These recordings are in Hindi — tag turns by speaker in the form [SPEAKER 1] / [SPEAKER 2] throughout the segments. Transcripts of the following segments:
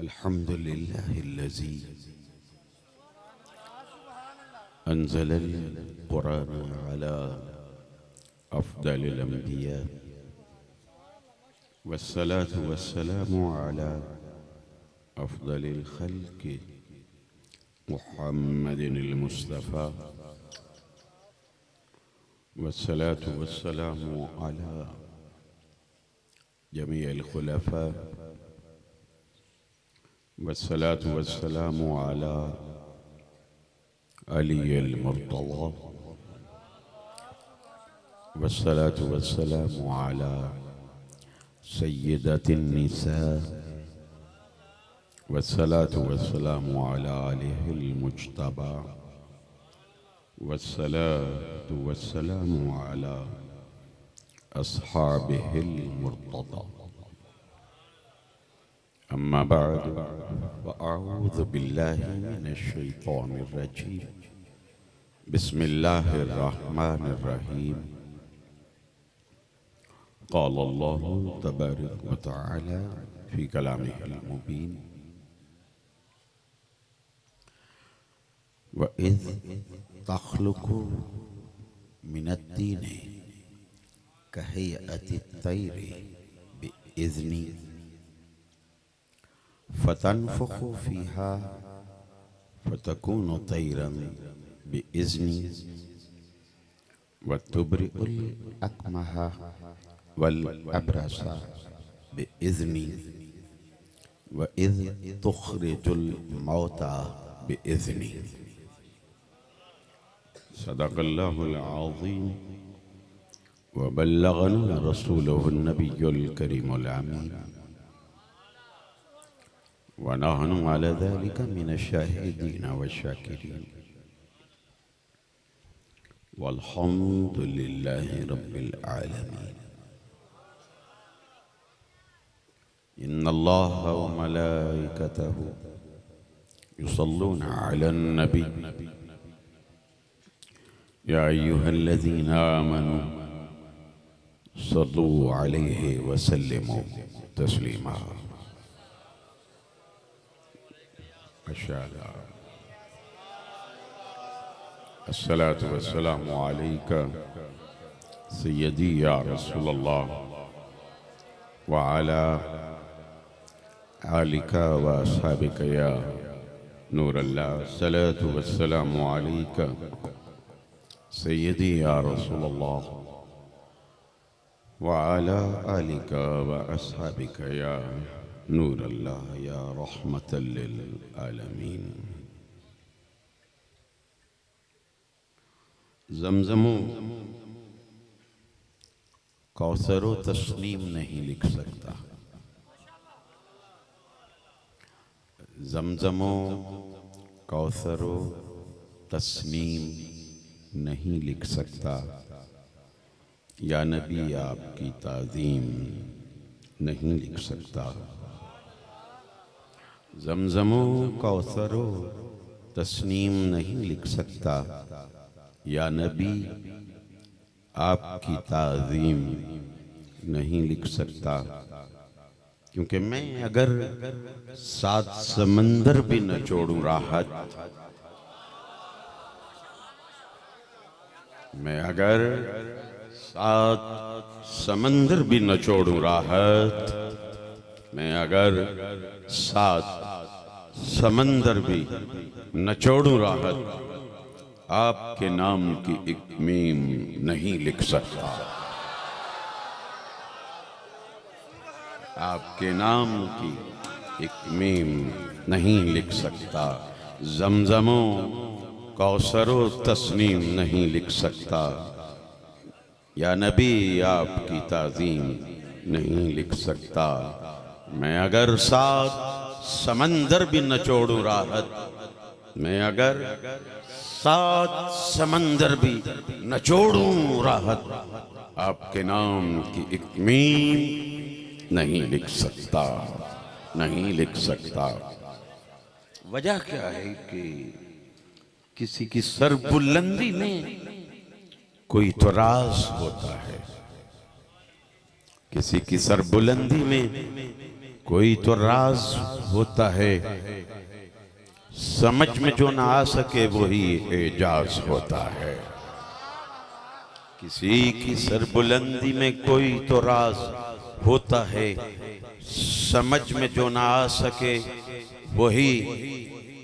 [SPEAKER 1] अल्हम्दुलिल्लाहिल्लज़ी अंज़लल कुरान अला अफ़्ज़लिल अंबिया वस्सलातु वस्सलामु अला अफ़्ज़लिल ख़ल्क़ि मुहम्मदिनिल मुस्तफ़ा वस्सलातु वस्सलामु अला जमीइल खुलफ़ा वस्सलातु वस्सलामु अला अलील मुर्तज़ा वस्सलातु वस्सलामु अला सय्यदतिन निसा वस्सलातु वस्सलामु अला आलिहिल मुज्तबा वस्सलातु वस्सलामु अला अस्हाबिहिल मुर्तज़ा अम्मा बाद फ़अऊज़ु बिल्लाहि मिनश शैतानिर रजीम बिस्मिल्लाहिर रहमानिर रहीम क़ाल अल्लाहु तबारक व तआला फ़ी कलामिहिल मुबीन व इज़ तख़्लुक़ु मिनत्तीनि कहयअतित तैरि बिइज़्नी फ़तन्फ़ुख़ु फ़ीहा फ़तकूनु तैरन बिइज़्नी वतुब्रिउल अकमहा वल अब्रसा बिइज़्नी व इज़ तुख़रिजुल मौता बिइज़्नी सदक़ल्लाहुल अज़ीम व बल्लगना रसूलुहुन नबियुल करीमुल अमीन व नहनु अला ज़ालिका मिनश शाहिदीन व शाकिरीन वल्हम्दुलिल्लाहि रब्बिल आलमीन। इन्नल्लाह व मलाइकतहु युसल्लूना अलन नबी या अय्युहल्लज़ीना आमनू सल्लू अलैहि व सल्लिमू तस्लीमा। माशाअल्लाह। अस्सलातु वस्सलामु अलैका सय्यदी या रसूलल्लाह व अला आलिका व अस्हाबिका या नूरल्लाह। अस्सलातु वस्सलामु अलैका सय्यदी या रसूलल्लाह व अला आलिका व अस्हाबिका या नूरल्लाह या रहमतल लिल आलमीन। ज़मज़मो कौसरो तस्नीम नहीं लिख सकता। ज़मज़मो कौसरो तस्नीम नहीं लिख सकता। या नबी आपकी ताज़ीम नहीं लिख सकता। ज़मज़मो कौसरो तस्नीम नहीं लिख सकता। या नबी आपकी ताज़ीम नहीं लिख सकता। क्योंकि मैं अगर 7 समंदर भी न छोड़ूं राहत, मैं अगर 7 समंदर भी न छोड़ूं राहत, मैं अगर 7 समंदर भी न छोड़ूं राहत, आपके नाम की एक मीम नहीं लिख सकता। आपके नाम की एक मीम नहीं लिख सकता। ज़मज़मो कौसरो तस्नीम नहीं लिख सकता। या नबी आपकी ताज़ीम नहीं लिख सकता। मैं अगर 7 समंदर भी न छोड़ूं राहत, मैं अगर 7 समंदर भी न छोड़ूं राहत, आपके नाम की एक मीम नहीं लिख सकता, नहीं लिख सकता। वजह क्या है कि किसी की सरबुलंदी में कोई तो राज होता है, किसी की सरबुलंदी में कोई तो राज होता है, समझ में जो ना आ सके वही एजाज होता है। किसी की सरबुलंदी में कोई तो राज होता है, समझ में जो ना आ सके वही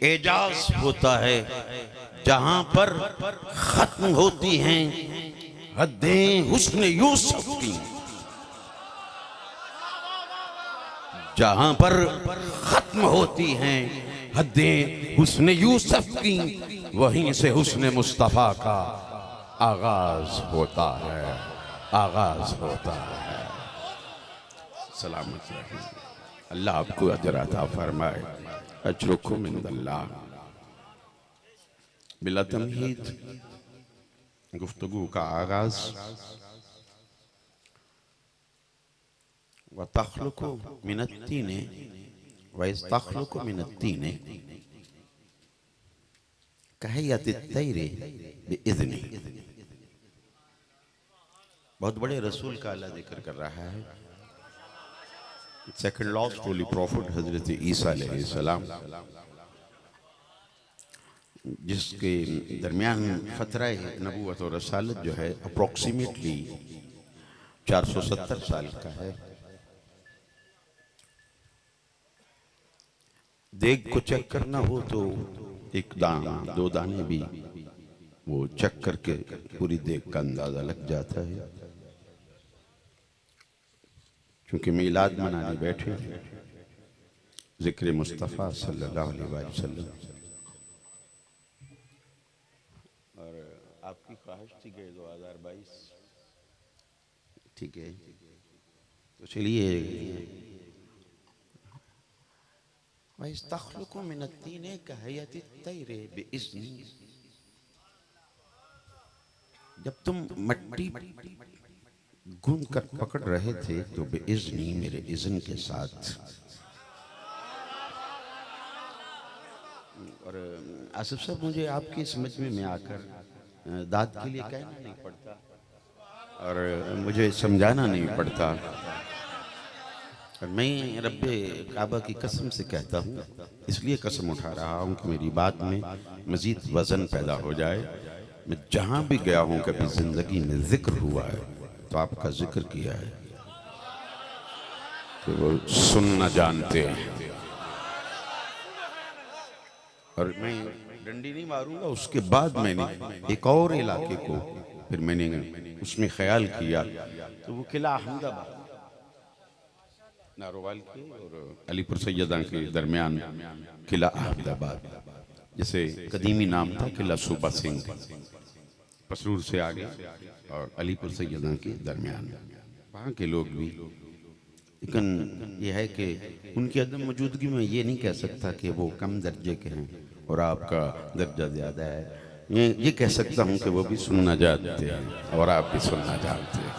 [SPEAKER 1] एजाज होता है। जहां पर खत्म होती हैं हद्दें हुस्न यूसुफ की, जहां पर खत्म होती हैं हद्दें हुस्न यूसुफ की, वहीं से हुस्न मुस्तफा का आगाज होता है, आगाज होता है। सलामत रहिए, अल्लाह आपको अजर अता फरमाए। अजरुकुम इंदल्लाह। बिला तमहीद गुफ्तगू का आगाज। व तख्लुकु मिनत्तीने व इस्तख्लुकु मिनत्तीने कहयतित्तैरे बिइज़्नी। बहुत बड़े रसूल का अल्लाह जिक्र कर रहा है। सेकंड लास्ट होली प्रॉफिट हजरत ईसा अलैहिस्सलाम, जिसके दरमियान फतरा नबूवत और रसालत जो है अप्रोक्सीमेटली 470 साल का है। देख को चेक करना हो तो एक दाना दो दाने भी वो चेक करके पूरी देख का अंदाजा लग जाता है। क्योंकि मीलाद मनाने बैठे जिक्र मुस्तफ़ा सल्लल्लाहु अलैहि वसल्लम, और आपकी ख्वाहिश थी कि 2022, ठीक है, तो चलिए वइस्तख्लुकु मिनत्तीने कहयतित्तैरे बिइज़्नी। जब तुम मट्टी गूंद कर पकड़ रहे थे तो बेइज़्नी, मेरे इज़्न के साथ। और आसिफ साहब, मुझे आपकी समझ में आकर दाद के लिए कहना नहीं पड़ता और मुझे समझाना नहीं पड़ता। और मैं रब्बे काबा की कसम से कहता हूँ, इसलिए कसम उठा रहा हूँ कि मेरी बात में मज़ीद वज़न पैदा हो जाए। मैं जहाँ भी गया हूँ, कभी ज़िंदगी में जिक्र हुआ है तो आपका जिक्र किया है कि वो सुनना जानते हैं। और मैं डंडी नहीं मारूंगा। उसके बाद मैंने एक और इलाके को फिर मैंने उसमें ख्याल किया, तो वो किला अहमदाबाद नारोवाल के और अलीपुर सैयदा के दरमियान किला अहमदाबाद, जैसे कदीमी नाम था किला सूबा सिंह, पसरूर से आगे और अलीपुर सैयदा के दरमियान। वहाँ के लोग भी, लेकिन यह है कि उनकी अदम मौजूदगी में ये नहीं कह सकता कि वो कम दर्जे के हैं और आपका दर्जा ज़्यादा है। ये कह सकता हूँ कि वो भी सुनना जानते हैं और आप भी सुनना जानते हैं।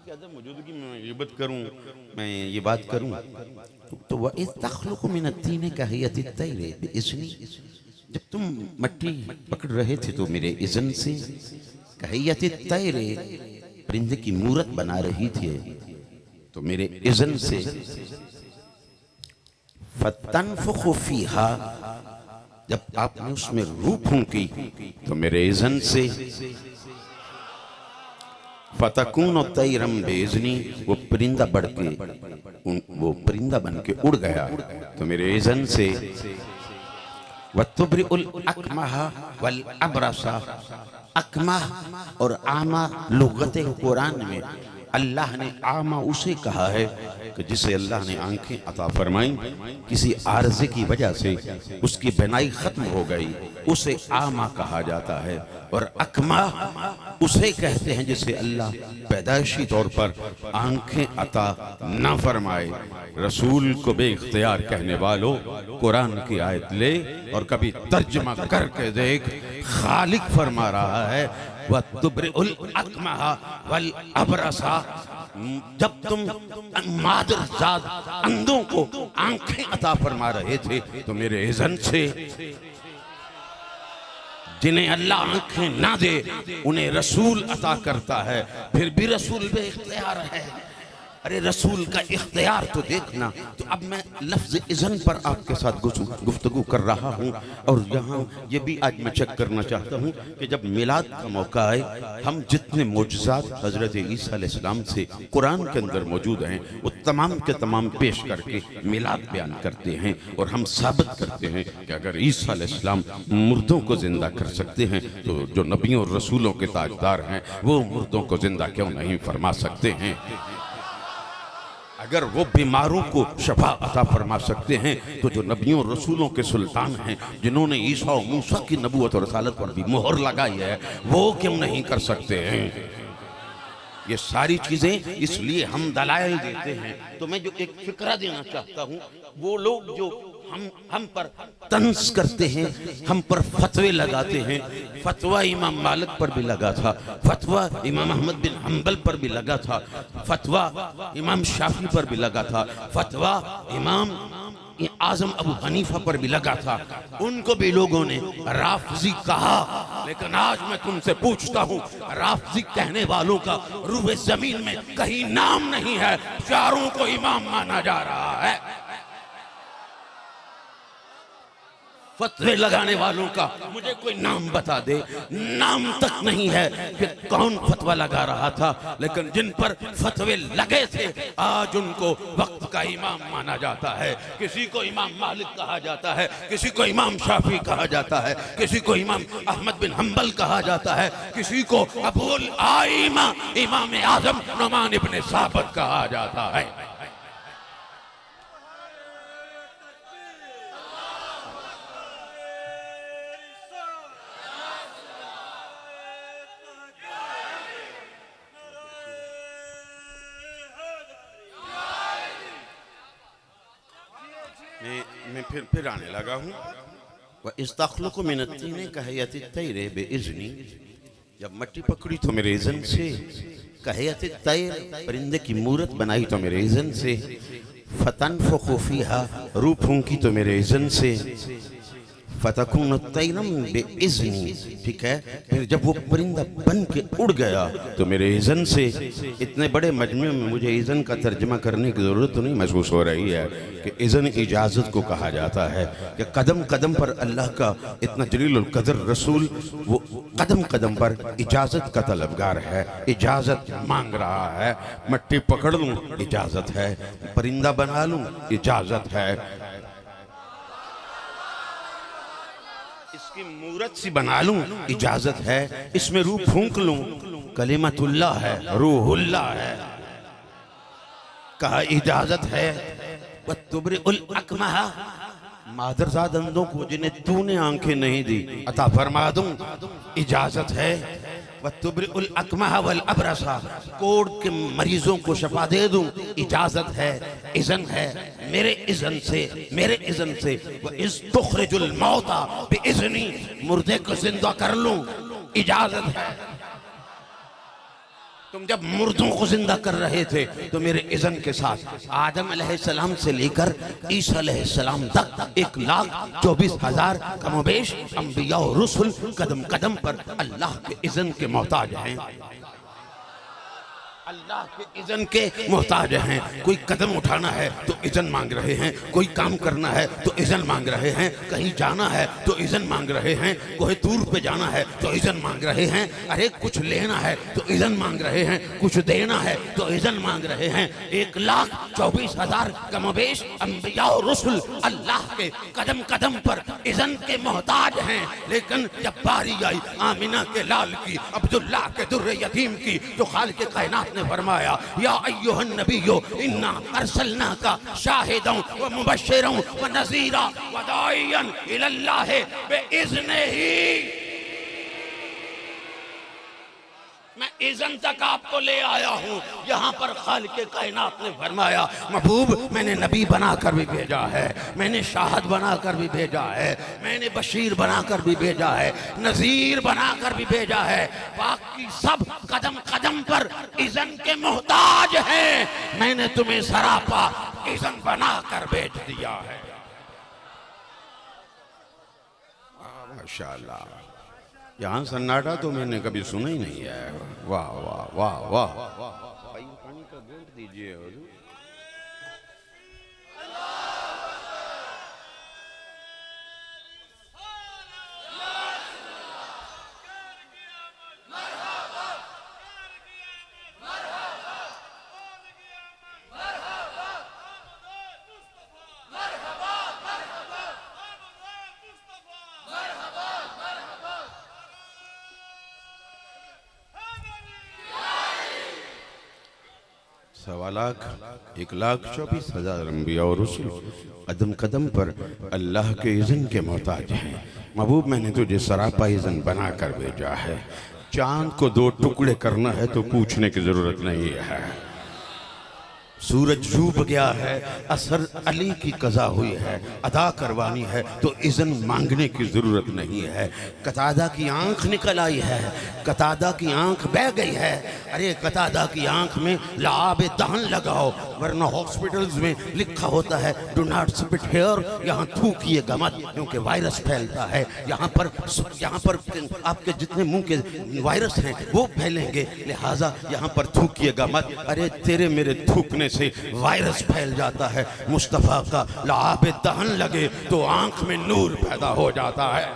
[SPEAKER 1] अदम मौजूदगी में ये बात करूं, मैं ये बात करूं तो वह इस्तख्लुकु मिनत्तीने कहयतित्तैरे बिइज़्नी। जब तुम मट्टी पकड़ रहे थे तो मेरे इज़्न से, कहयतित्तैरे परिंदे की मूरत बना रही थी तो मेरे इज़्न से, फतनफुखु फीहा जब आपने उसमें रूह फूंकी तो मेरे इज़्न से, फतकून तैरम बेइज़्नी वो परिंदा बढ़ के वो परिंदा बन के उड़ गया तो मेरे इज़्न से, वतुब्रिउल अकमह वल अबरसा। अकमह और आमा लुगत कुरान में अल्लाह ने आमा उसे कहा है कि जिसे अल्लाह ने आंखें अता फरमाई, किसी आर्ज़े की वजह से उसकी बनाई खत्म हो गई, उसे आमा कहा जाता है। और अकमा उसे कहते हैं जिसे अल्लाह पैदाइशी तौर पर आंखें अता न फरमाए। रसूल को बेइख्तियार कहने वालों, कुरान की आयत ले और कभी तर्जमा करके देख, खालिक फरमा रहा है वतुब्रिउल अकमह वल अबरसा। जब तुम मादरजाद अंधों को आंखें अता फरमा रहे थे तो मेरे इज़्न से, जिन्हें अल्लाह आंखें ना दे उन्हें रसूल अता करता है, फिर भी रसूल बेइख्तियार है। अरे रसूल का इख्तियार तो देखना। तो अब मैं लफ्ज़ इज़न पर आपके साथ गुफ्तगू कर रहा हूँ। और यहाँ ये भी आज मैं चेक करना चाहता हूँ कि जब मिलाद का मौका आए, हम जितने मोजज़ात हज़रत ईसा अलैहिस्सलाम से कुरान के अंदर मौजूद हैं वो तमाम के तमाम पेश करके मिलाद बयान करते हैं। और हम साबित करते हैं कि अगर ईसा अलैहिस्सलाम मुर्दों को ज़िंदा कर सकते हैं तो जो नबियों और रसूलों के ताजदार हैं वो मुर्दों को ज़िंदा क्यों नहीं फरमा सकते हैं। अगर वो बीमारों को शफा अता फरमा सकते हैं तो जो नबियों और रसूलों के सुल्तान हैं, जिन्होंने ईसा और मूसा की नबूवत और रसालत पर भी मोहर लगाई है, वो क्यों नहीं कर सकते हैं। ये सारी चीज़ें इसलिए हम दलाइल देते हैं। तो मैं जो एक फिक्रा देना चाहता हूँ, वो लोग जो हम पर तंज करते हैं, हम पर फतवे लगाते हैं। फतवा इमाम मालिक पर भी लगा था, फतवा इमाम अहमद बिन हम्बल पर भी लगा था, फतवा इमाम शाफी पर भी लगा था, फतवा इमाम आजम अबू हनीफा पर भी लगा था। उनको भी लोगों ने राफजी कहा। लेकिन आज मैं तुमसे पूछता हूँ, राफजी कहने वालों का रूहे जमीन में कहीं नाम नहीं है। चारों को इमाम माना जा रहा है। फतवे लगाने वालों का मुझे कोई नाम बता दे, नाम तक नहीं है कि कौन फतवा लगा रहा था। लेकिन जिन पर फतवे लगे थे आज उनको वक्त का इमाम माना जाता है। किसी को इमाम मालिक कहा जाता है, किसी को इमाम शाफी कहा जाता है, किसी को इमाम अहमद बिन हम्बल कहा जाता है, किसी को अबुल आइमा इमाम आजम नुमान इब्ने साबित कहा जाता है। मैं फिर आने लगा हूँ। वह इस्तखलुकु मिनत्तीने कहयति तैरे बेइज़्नी, जब मट्टी पकड़ी तो मेरे इज़्न से, कहयति तैर परिंदे की मूरत बनाई तो मेरे इज़्न से, फतनफुखु फीहा रूह फूंकी तो मेरे इज़्न से, फतकुनु तैरम बेइज़्नी, ठीक है। फिर जब वो परिंदा बन के उड़ गया तो मेरे इज़्न से। इतने बड़े मजमे में मुझे इज़्न का तर्जमा करने की ज़रूरत तो नहीं महसूस हो रही है कि इज़्न इजाज़त को कहा जाता है। कि कदम कदम पर अल्लाह का इतना जलीलुल कदर रसूल वो कदम कदम पर इजाज़त का तलबगार है, इजाज़त मांग रहा है। मट्टी पकड़ लूँ इजाज़त है, परिंदा बना लूँ इजाज़त है, इसकी मूरत सी बना लूं इजाजत है, इसमें रूह फूंक लूं कलिमतुल्लाह है, रूहुल्लाह है, कहा इजाजत है। वतुबरिउल अकमहा, मादरजाद अंधों को जिन्हें तूने आंखें नहीं दी अता फरमा दूं इजाजत है। वतुबरिउल अकमहा वल अबरसा, कोढ़ के मरीजों को शफा दे दूं इजाजत है, इज़न है मेरे इज़न से, मेरे इज़न से। व इज़ तुखरिजुल मौता बिइज़नी, मुर्दे को जिंदा कर लूं इजाजत है। तुम जब मुर्दों को जिंदा कर रहे थे तो मेरे इज़न के साथ आदम अलैहिस्सलाम से लेकर ईसा अलैहिस्सलाम तक 1,24,000 कमोबेश अंबिया और रसूल कदम कदम पर अल्लाह के इज़न के मोहताज हैं, अल्लाह के इज़न के मोहताज हैं। कोई कदम उठाना है तो इज़न मांग रहे हैं, कोई काम करना है तो इज़न मांग रहे हैं, कहीं जाना है तो इज़न मांग रहे हैं, कोई दूर पे जाना है तो इज़न मांग रहे हैं, अरे कुछ लेना है तो इज़न मांग रहे हैं, कुछ देना है तो इज़न मांग रहे हैं। 1,24,000 कमोबेश अंबिया और रसूल अल्लाह के कदम कदम पर इज़न के मोहताज हैं। लेकिन जब बारी आई आमिना के लाल की, अब्दुल्लाह के दुर्रे यतीम की, तो खालिक कायनात ने फरमाया या अय्युहन नबियो इन्ना अरसलनाका शाहिदन व मुबश्शिरन व नज़ीरा व दाइयन इलल्लाह बिइज़्निही। मैं इज़न तक आपको ले आया हूँ। यहाँ पर खालिक कायनात ने फरमाया महबूब मैंने नबी बनाकर भी भेजा है, मैंने शाहद बनाकर भी भेजा है, मैंने बशीर बनाकर भी भेजा है, नज़ीर बनाकर भी भेजा है। बाकी सब कदम कदम पर इज़न के मोहताज हैं। मैंने तुम्हें सरापा इज़न बनाकर भेज दिया है। माशाअल्लाह, यहाँ सन्नाटा तो मैंने कभी सुना ही नहीं है। वाह वाह वाह वाह, पानी का घूंट दीजिए। 1.25 लाख 1,24,000 अंबिया और रसूल कदम कदम पर अल्लाह के इज़्न के मोहताज हैं। महबूब मैंने तुझे सरापा इज़्न बना कर भेजा है। चांद को 2 टुकड़े करना है तो पूछने की जरूरत नहीं है। सूरज डूब गया है, असर अली की कज़ा हुई है, अदा करवानी है तो इज़्न मांगने की ज़रूरत नहीं है। कतादा की आंख निकल आई है, कतादा की आंख बह गई है। अरे कतादा की आंख में लाब दहन लगाओ, वरना हॉस्पिटल्स में लिखा होता है डू नॉट स्पिट हियर, यहाँ थूकिएगा मत क्योंकि वायरस फैलता है। यहाँ पर आपके जितने मुंह के वायरस हैं वो फैलेंगे, लिहाजा यहाँ पर थूकिएगा मत। अरे तेरे मेरे थूकने से वायरस फैल जाता है। मुस्तफ़ा का लाब दहन लगे तो आंख में नूर पैदा हो जाता है,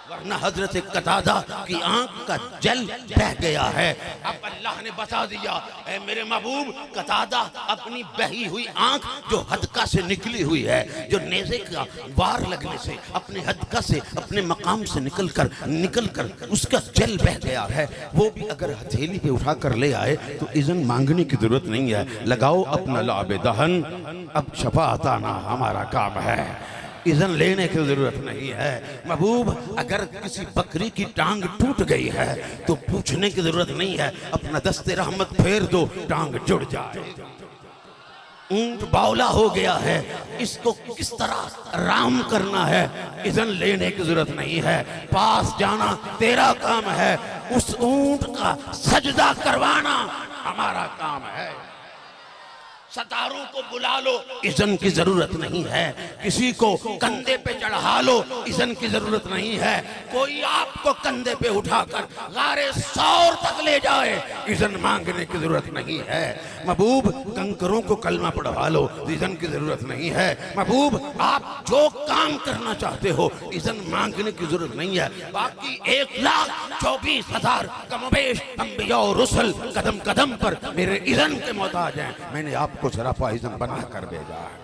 [SPEAKER 1] वरना हजरत कतादा की आंख का जल बह गया है। अब अल्लाह ने बता दिया, ऐ मेरे महबूब, कतादा अपनी बही हुई आंख जो हदका से निकली हुई है, जो नेज़े का वार लगने से अपने हदका से अपने मकाम से निकल कर उसका जल बह गया है, वो भी अगर हथेली पे उठा कर ले आए तो इज़्न मांगने की जरूरत नहीं है। लगाओ अपना लाब दहन, अब शफाअत आना हमारा काम है, इज़्न लेने की जरूरत नहीं है। महबूब अगर किसी बकरी की टांग टूट गई है तो पूछने की जरूरत नहीं है, अपना दस्ते रहमत फेर दो, टांग जुड़ जाए। ऊंट बावला हो गया है, इसको किस तरह राम करना है, इज़्न लेने की जरूरत नहीं है। पास जाना तेरा काम है, उस ऊंट का सजदा करवाना हमारा काम है। सतारों को बुला लो, इज़्न की जरूरत नहीं है। किसी को कंधे पे चढ़ा लो, इज़्न की जरूरत नहीं है। कोई आपको कंधे पे उठाकर गारे सौर तक ले जाए, इज़्न मांगने की जरूरत नहीं है। महबूब कंकरों को कलमा पढ़वा लो, इज़्न की जरूरत नहीं है। महबूब आप जो काम करना चाहते हो, इज़्न मांगने की जरूरत नहीं है। बाकी 1,24,000 कमोबेश अंबिया और रसूल कदम कदम पर मेरे इज़्न के मोहताज हैं। मैंने आपको सरापा इज़्न बना कर भेजा है।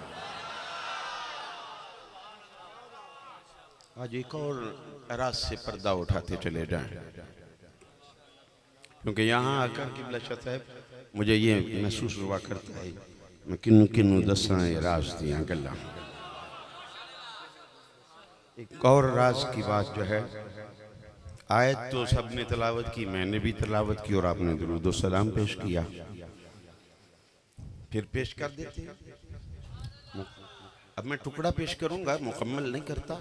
[SPEAKER 1] आज एक और राज से पर्दा उठाते चले जाएं, क्योंकि यहाँ आकर किबला साहब मुझे ये महसूस हुआ करता है मैं किन्नू किन्नू दसा राज दिया गल्ला। एक और राज की बात जो है, आयत तो सबने तलावत की, मैंने भी तलावत की और आपने दुरूद व सलाम पेश किया, फिर पेश कर देते हैं। अब मैं टुकड़ा पेश करूंगा, मुकम्मल नहीं करता,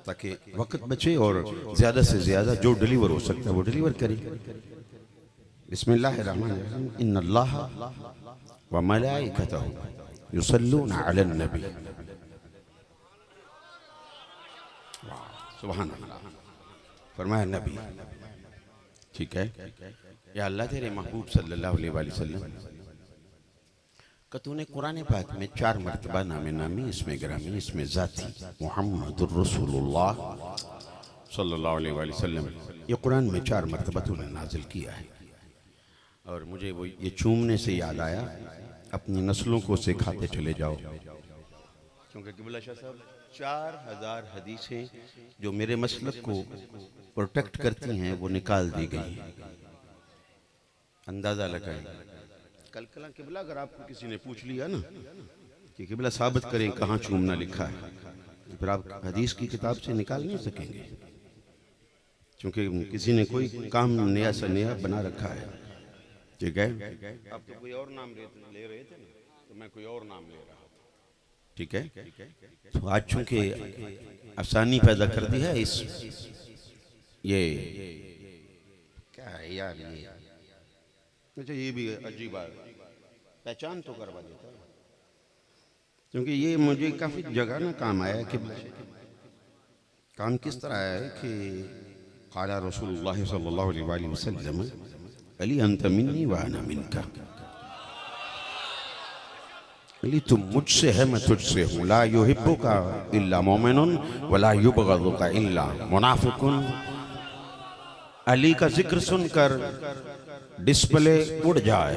[SPEAKER 1] ताकि वक्त बचे और ज्यादा से ज्यादा जो डिलीवर हो सकता है वो डिलीवर करें। बिस्मिल्लाहिर्रहमानिर्रहीम। इन्नल्लाह व मलाइकतहु युसल्लूना अलन नबी। सुभान अल्लाह। फरमाया नबी, ठीक है या अल्लाह तेरे महबूब सल्लल्लाहु अलैहि वसल्लम का तूने कुरान पाक में 4 मरतबा नामे नामी, इसमें ग्रामी, इसमें जाती मुहम्मदुर रसूलुल्लाह सल्लल्लाहु अलैहि वसल्लम, ये कुरान में 4 मरतबा तूने नाजिल किया है। और मुझे वो ये चूमने से याद आया, अपनी नस्लों को सिखाते चले जाओ, क्योंकि किबला शाह साहब 4000 हदीसें जो मेरे मसलक को प्रोटेक्ट करती हैं वो निकाल दी गई। अंदाजा लगाएं। कल कला किबला अगर आपको किसी ने पूछ लिया ना कि किबला साबित करें कहाँ चूमना लिखा है, तो फिर आप हदीस की किताब से निकाल नहीं सकेंगे, क्योंकि किसी ने कोई काम नया सा नया बना रखा है। ठीक है, आप तो कोई और नाम ले रहे थे ना, तो मैं कोई और नाम ले रहा था। ठीक है, तो आज चूंकि आसानी पैदा कर दी है इस ये क्या है यार, ये अच्छा ये भी अजीब बात, पहचान तो करवा देता, क्योंकि ये मुझे काफी जगह ना काम आया कि काम किस तरह है कि क़ाला रसूलुल्लाह सल्लल्लाहु अलैहि वसल्लम अली अंत मिन्नी व अना मिनका, अली तुम मुझसे है मैं तुझसे हूँ, ला युहिब्बुका इल्ला मोमिनुन व ला युबग़िदुका इल्ला मुनाफ़िकुन। अली का जिक्र सुनकर डिस्प्ले उड़ जाए,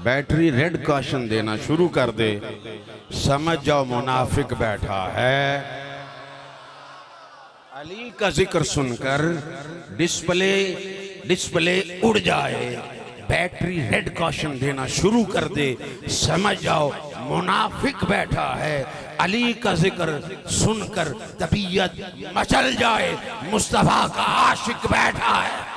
[SPEAKER 1] बैटरी रेड कॉशन देना शुरू कर दे, समझ जाओ मुनाफिक बैठा है। अली का जिक्र सुनकर डिस्प्ले उड़ जाए, बैटरी रेड कॉशन देना शुरू कर दे, समझ जाओ मुनाफिक बैठा है। अली का जिक्र सुनकर तबीयत मचल जाए, मुस्तफा का आशिक बैठा है।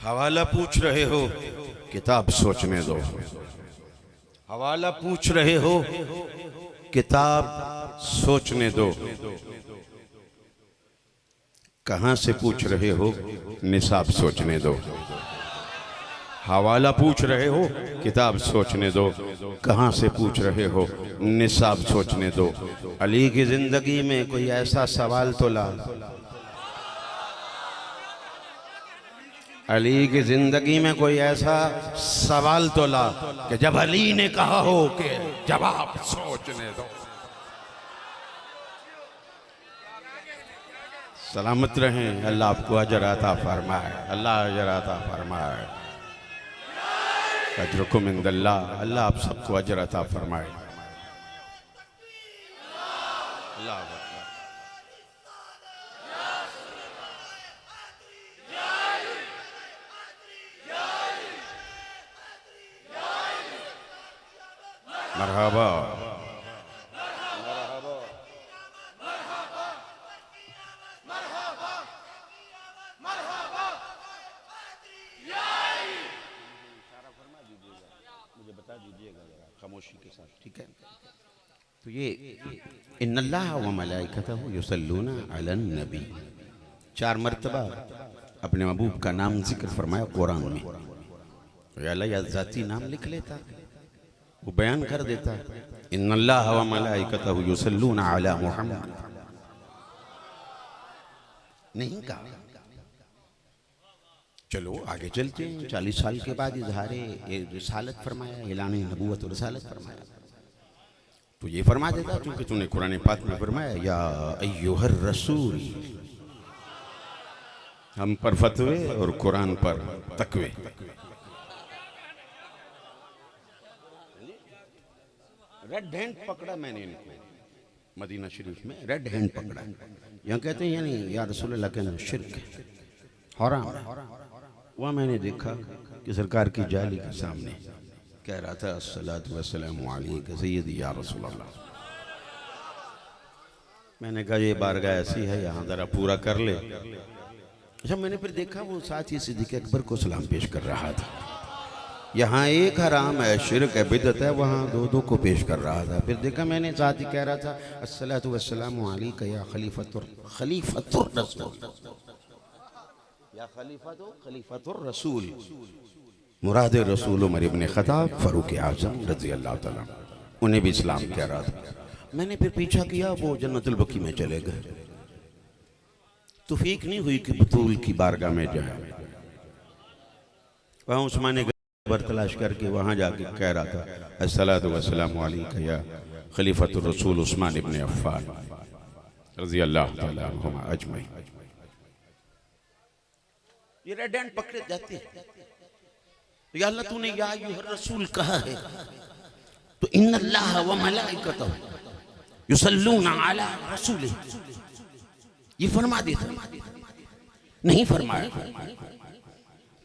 [SPEAKER 1] हवाला पूछ रहे हो, किताब सोचने दो। हवाला पूछ रहे हो, किताब सोचने दो। कहां से पूछ रहे हो, निसाब सोचने दो। हवाला पूछ रहे हो, किताब सोचने दो। कहां से पूछ रहे हो, निसाब सोचने दो। अली की जिंदगी में कोई ऐसा सवाल तो ला, अली की जिंदगी में कोई ऐसा सवाल तो ला कि जब अली ने कहा हो कि जवाब सोचने दो। सलामत रहें, अल्लाह आपको अजर अता फरमाए, अल्लाह अजर अता फरमाए। अजरुकुम इंदल्लाह, अल्लाह आप सबको अजर अता फरमाए। अल्लाह मरहबा। मुझे बता दीजिएगा जरा खामोशी के साथ, ठीक है? तो ये इन्नल्लाह व मलाइकतहु युसल्लूना अलन नबी, 4 मरतबा अपने महबूब का नाम जिक्र फरमाया कुरान में। अल्लाह या जाती नाम लिख लेता, वो बयान कर देता है, इन्नल्लाह व मलाइकतहु युसल्लूना अला मुहम्मद। नहीं कहा। चलो आगे चलते हैं। 40 साल के बाद इजहारे रिसालत फरमाया, ऐलान नबूवत और रिसालत फरमाया। तो ये फरमा देता क्योंकि तूने कुरान पाक में फरमाया, या अय्युहर रसूल, हम पर फतवे और कुरान पर तकवे। रेड हैंड पकड़ा मैंने इनको मदीना शरीफ में, रेड हैंड पकड़ा। यहाँ कहते हैं यानी या रसूल अल्लाह के नाम शिर्क है, हराम है। वहाँ मैंने देखा कि सरकार की जाली के सामने कह रहा था, अस्सलातु वस्सलामु अलैका सय्यदी या रसूल अल्लाह। मैंने कहा ये बारगाह ऐसी है, यहाँ जरा पूरा कर ले। अच्छा, मैंने फिर देखा वो साथ ही सिद्दीक़ अकबर को सलाम पेश कर रहा था। यहाँ एक हराम है, शिर्क है, बिदअत है, वहाँ 2 को पेश कर रहा था। फिर देखा मैंने साथ ही कह रहा था, अस्सलातु वस्सलामु अलैका या खलीफतुर रसूल, या खलीफतुर रसूल। मुराद रसूल उमर इब्न खत्ताब फारूक आज़म रज़ी अल्लाह तआला, उन्हें भी इस्लाम कह रहा था। मैंने फिर पीछा किया, वो जन्नतुल बकी में चले गए। तौफीक नहीं हुई कि बतूल की बारगाह में जाए। वहाँ उस्मान बर तलाश करके वहाँ जाके कह रहा था, अस्सलातु वस्सलामु अलैका या खलीफतुर रसूल उस्मान इब्न अफ़्फ़ान रज़ी अल्लाह तआला अन्हुमा अजमईन। ये रेड हैंड पकड़े जाते हैं। या अल्लाह तूने या अय्युहर रसूल कहा है, तो इन्नल्लाह व मलाइकतहु युसल्लूना अला रसूलिही, ये फरमा देता, नहीं फरमाया।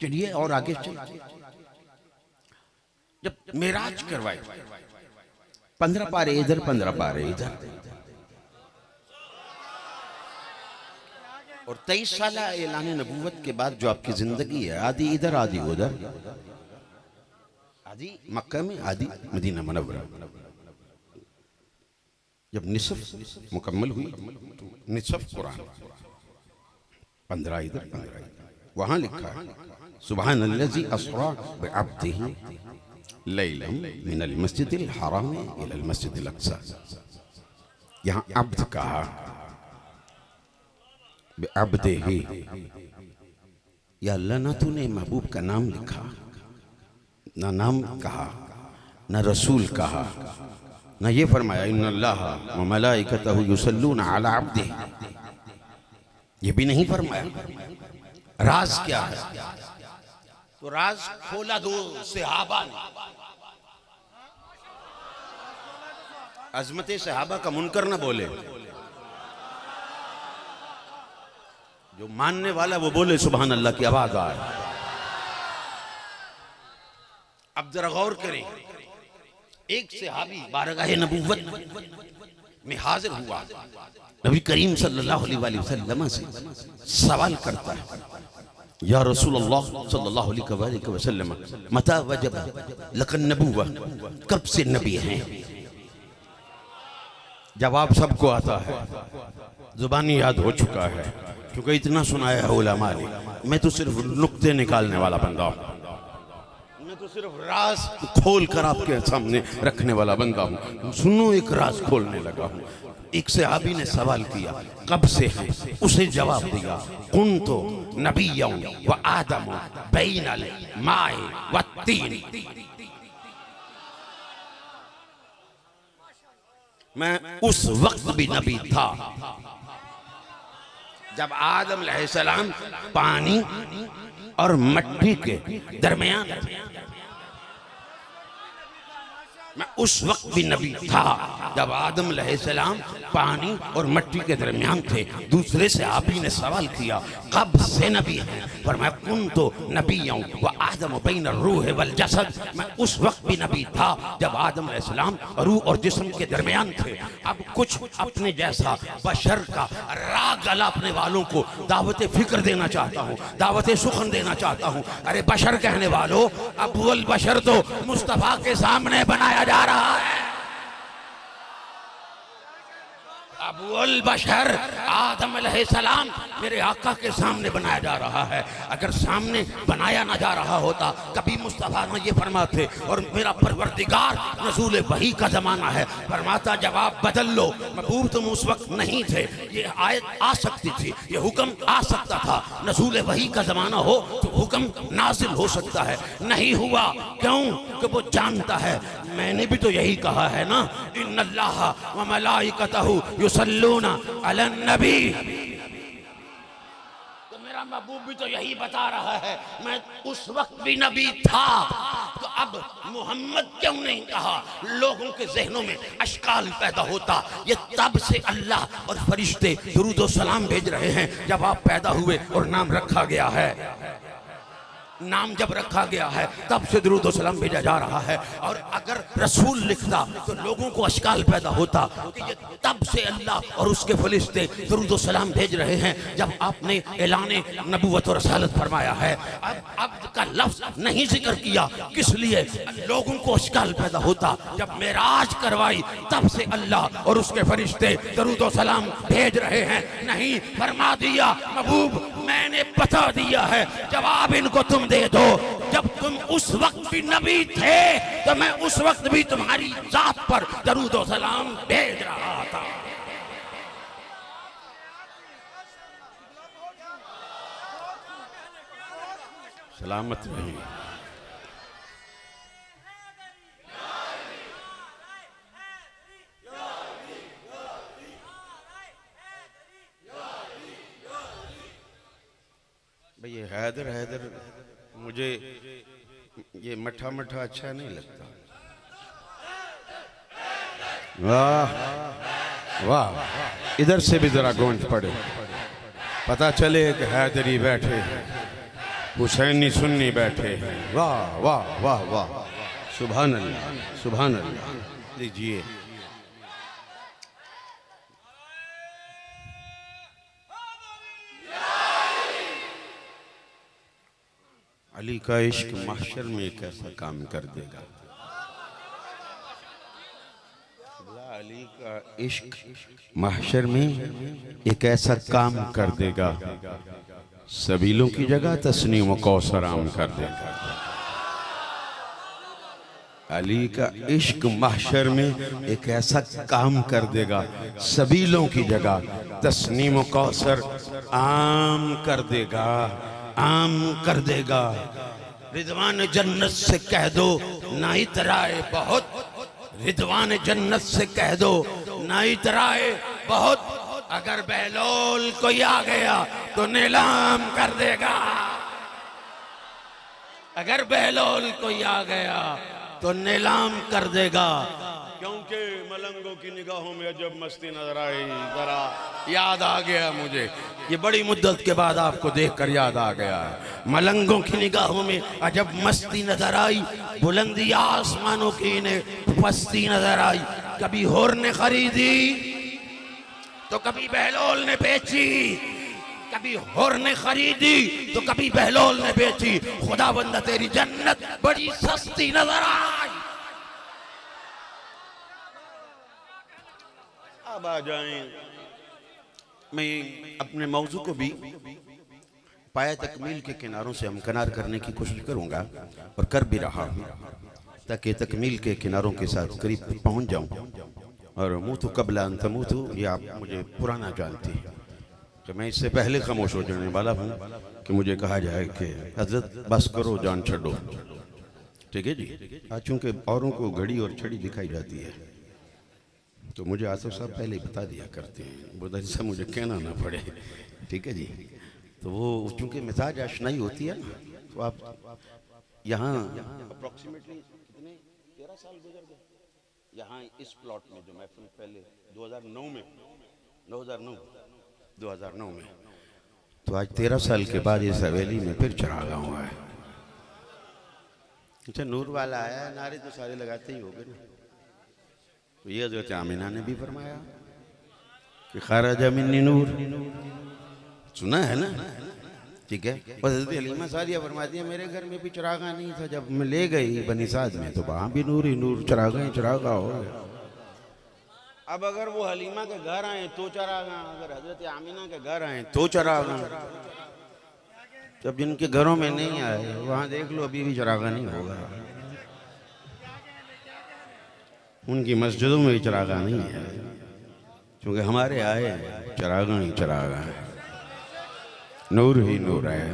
[SPEAKER 1] चलिए और आगे चलिए। जब मेराज करवाए, 15 पारे इधर 15 पारे इधर, और 23 साल ऐलान नबूवत के बाद जो आपकी जिंदगी है, आधी इधर आधी उधर, आधी मक्का में आधी मदीना मुनव्वरा। जब निसफ मुकम्मल हुई, निसफ कुरान, 15 इधर 15 इधर। वहां लिखा है, सुब्हानल्लज़ी अस्रा बिअब्दिही लैलन मिनल मस्जिदिल हराम इलल मस्जिदिल अक़सा। यहाँ अब्द कहा, बिअब्दिही। या अल्लाह, ना तूने महबूब का नाम लिखा, ना नाम कहा, ना रसूल कहा, ना ये फरमाया इन्नल्लाह व मलाइकतहु युसल्लूना अला अब्दिही, ये भी नहीं फरमाया। राज क्या है? तो राज खोला दो सहाबा ने। अजमत सहाबा का मुनकर ना बोले, जो मानने वाला वो बोले सुभान अल्लाह की आवाज आए। अब जरा गौर करें, एक सहाबी बारगाह नबूवत में हाजिर हुआ, नबी करीम सल्लल्लाहु अलैहि वसल्लम से सवाल करता है, या रसूलल्लाह सल्लल्लाहु अलैहि वसल्लम मता वजब लकन नबुव्वा, कब से नबी हैं? जवाब सबको आता है, जुबानी याद हो चुका है, क्योंकि इतना सुनाया है उलमा ने। मैं तो सिर्फ नुक्ते निकालने वाला बंदा हूँ, मैं तो सिर्फ राज खोल कर आपके सामने रखने वाला बंदा हूँ। सुनो, एक राज खोलने लगा हूँ। एक सहाबी ने सवाल किया, कब से है? उसे जवाब दिया, कुन्तु नबिय्यन व आदम बैनल माए व तीन। मैं उस वक्त भी नबी था जब आदम अलैहिस्सलाम पानी और मट्टी के दरमियान, मैं उस वक्त भी नबी था जब आदम अलैहिस्सलाम पानी और मट्टी के दरमियान थे। दूसरे से आप ही ने सवाल किया, कब से नबी हैं? फरमाया, कुन्तु नबिय्यन व आदम बैन रूह वल जसद। मैं उस वक्त भी नबी था जब आदम अलैहिस्सलाम रूह और जिस्म के दरमियान थे। अब कुछ अपने जैसा बशर का राग अलापने वालों को दावत फिक्र देना चाहता हूँ, दावत सुखन देना चाहता हूँ। अरे बशर कहने वालों, अबुल बशर तो मुस्तफा के सामने बनाया जा रहा है। अबुल बशर आदम अलैहिस्सलाम मेरे आका के सामने बनाया जा रहा है। अगर सामने बनाया ना जा रहा होता, कभी मुस्तफा ना ये फरमाते, और मेरा परवरदिगार नज़ूल वही का जमाना है, फरमाता जवाब बदल लो। महबूब तुम उस वक्त नहीं थे, ये आयत आ सकती थी, ये हुक्म आ सकता था। नज़ूल वही का जमाना हो तो हुक्म नाजिल हो सकता है, नहीं हुआ। क्यों? कि वो जानता है, मैंने भी तो यही कहा है ना, इन्नल्लाह व मलाइकतहु युसल्लूना अलन नबी। तो मेरा महबूब भी तो यही बता रहा है, मैं उस वक्त भी नबी था, तो अब मोहम्मद क्यों नहीं कहा? लोगों के जहनों में अशकाल पैदा होता। ये तब से अल्लाह और फरिश्ते दुरूद व सलाम भेज रहे हैं जब आप पैदा हुए और नाम रखा गया है। नाम जब रखा गया है तब से दुरूद व सलाम भेजा जा रहा है। और अगर रसूल लिखता तो लोगों को अशकाल पैदा होता कि ये तब से अल्लाह और उसके फरिश्ते दुरूद व सलाम भेज रहे हैं जब आपने ऐलाने नबूवत और रसालत फरमाया है। अब अब्द का लफ्ज नहीं जिक्र किया, किस लिए? लोगों को अशकाल पैदा होता। जब मेराज करवाई तब से अल्लाह और उसके फरिश्ते दुरूद व सलाम भेज रहे हैं। नहीं, फरमा दिया महबूब, मैंने बता दिया है, जवाब इनको तुम दे दो। जब तुम उस वक्त भी नबी थे तो मैं उस वक्त भी तुम्हारी जात पर दरूद व सलाम भेज रहा था। सलामत रहिए। भाई ये हैदर हैदर मुझे ये मठा मठा अच्छा नहीं लगता। वाह वाह, इधर से भी जरा गूंज पड़े, पता चले कि हैदरी बैठे हैं, हुसैनी सुन्नी बैठे हैं। वाह वाह वाह वाह, सुभान अल्लाह सुभान अल्लाह। लीजिए अली का इश्क महशर में एक ऐसा काम कर देगा। अली का इश्क महशर में एक ऐसा काम कर देगा, सबीलों की जगह तस्नीम कौसर आम कर देगा। अली का इश्क महशर में एक ऐसा काम कर देगा, सबीलों की जगह तस्नीम कौसर आम कर देगा, आम कर देगा। रिदवान जन्नत से कह दो ना इतराए बहुत, रिदवान जन्नत से कह दो ना इतराए बहुत। अगर बहलोल कोई आ गया तो नीलाम कर देगा। अगर बहलोल कोई आ गया तो नीलाम कर देगा, क्योंकि मलंगों की निगाहों में अजब मस्ती नजर आई। जरा याद आ गया मुझे, ये बड़ी मुद्दत के बाद आपको देखकर याद आ गया है। मलंगों की निगाहों में अजब मस्ती नजर आई, बुलंदी आसमानों की इन्हें पस्ती नजर आई। कभी होर ने खरीदी तो कभी बहलोल ने बेची, कभी होर ने खरीदी तो कभी बहलोल ने बेची। खुदा बंदा तेरी जन्नत बड़ी सस्ती नजर आई। अब आ जाएं, मैं अपने मौजू को भी पाया तकमील के किनारों से हमकनार करने की कोशिश करूंगा और कर भी रहा हूं, ताकि तकमील के किनारों के साथ करीब पहुंच जाऊं। और मुतु कबला अन तमूतु, ये आप मुझे पुराना जानती है कि मैं इससे पहले खामोश हो जाने वाला हूं कि मुझे कहा जाए कि हजरत बस करो जान छोड़ो। ठीक है जी। आज चूंकि औरों को घड़ी और छड़ी दिखाई जाती है तो मुझे आसिफ साहब पहले ही बता दिया करते हैं, बुधारी साहब मुझे कहना ना पड़े। ठीक है जी। तो वो चूंकि मिजाज आशनाई होती है ना, तो आप यहाँ अप्रोक्सीमेटली कितने 13 साल गुजर गए यहाँ इस प्लॉट में, जो महफिल पहले 2009 में, तो आज 13 साल के बाद इस हवेली में फिर चरागा हुआ है। अच्छा, नूर वाला आया, नारे तो सारे लगाते ही होंगे ना। तो ये हज़रत आमिना ने भी फरमाया कि खाराजा मिन्नी नूर, सुना है ना। ठीक है। और हज़रत हलीमा सादिया फरमाती है मेरे घर में भी चरागा नहीं था, जब मैं ले गई बनी साद में तो वहाँ भी नूर ही नूर, चरागा ही चरागा हो गया। अब अगर वो हलीमा के घर आए तो चरागा, अगर हज़रत आमिना के घर आए तो चरागा। जब जिनके घरों में नहीं आए वहाँ देख लो अभी भी चरागा नहीं होगा। उनकी मस्जिदों में भी चरागा नहीं है, क्योंकि हमारे आए चरागा ही चरागा है, नूर ही नूर है।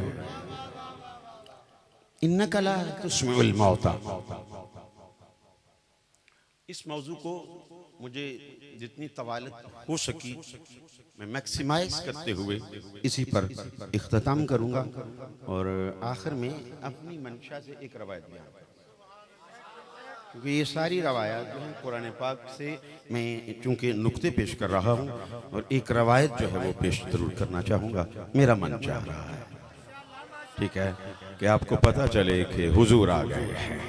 [SPEAKER 1] इन्नका ला तुस्मिउल मौता। इस मौजू को मुझे जितनी तवालत हो सकी मैं मैक्सिमाइज करते हुए इसी पर इख्तिताम करूंगा और आखिर में अपनी मंशा से एक रवायत बयान, क्योंकि ये सारी रवायत जो है कुरान पाक से मैं चूंकि नुक्ते पेश कर रहा हूँ और एक रवायत जो है वो पेश जरूर करना चाहूँगा, मेरा मन चाह रहा है। ठीक है, कि आपको पता चले कि हुजूर आ गए हैं।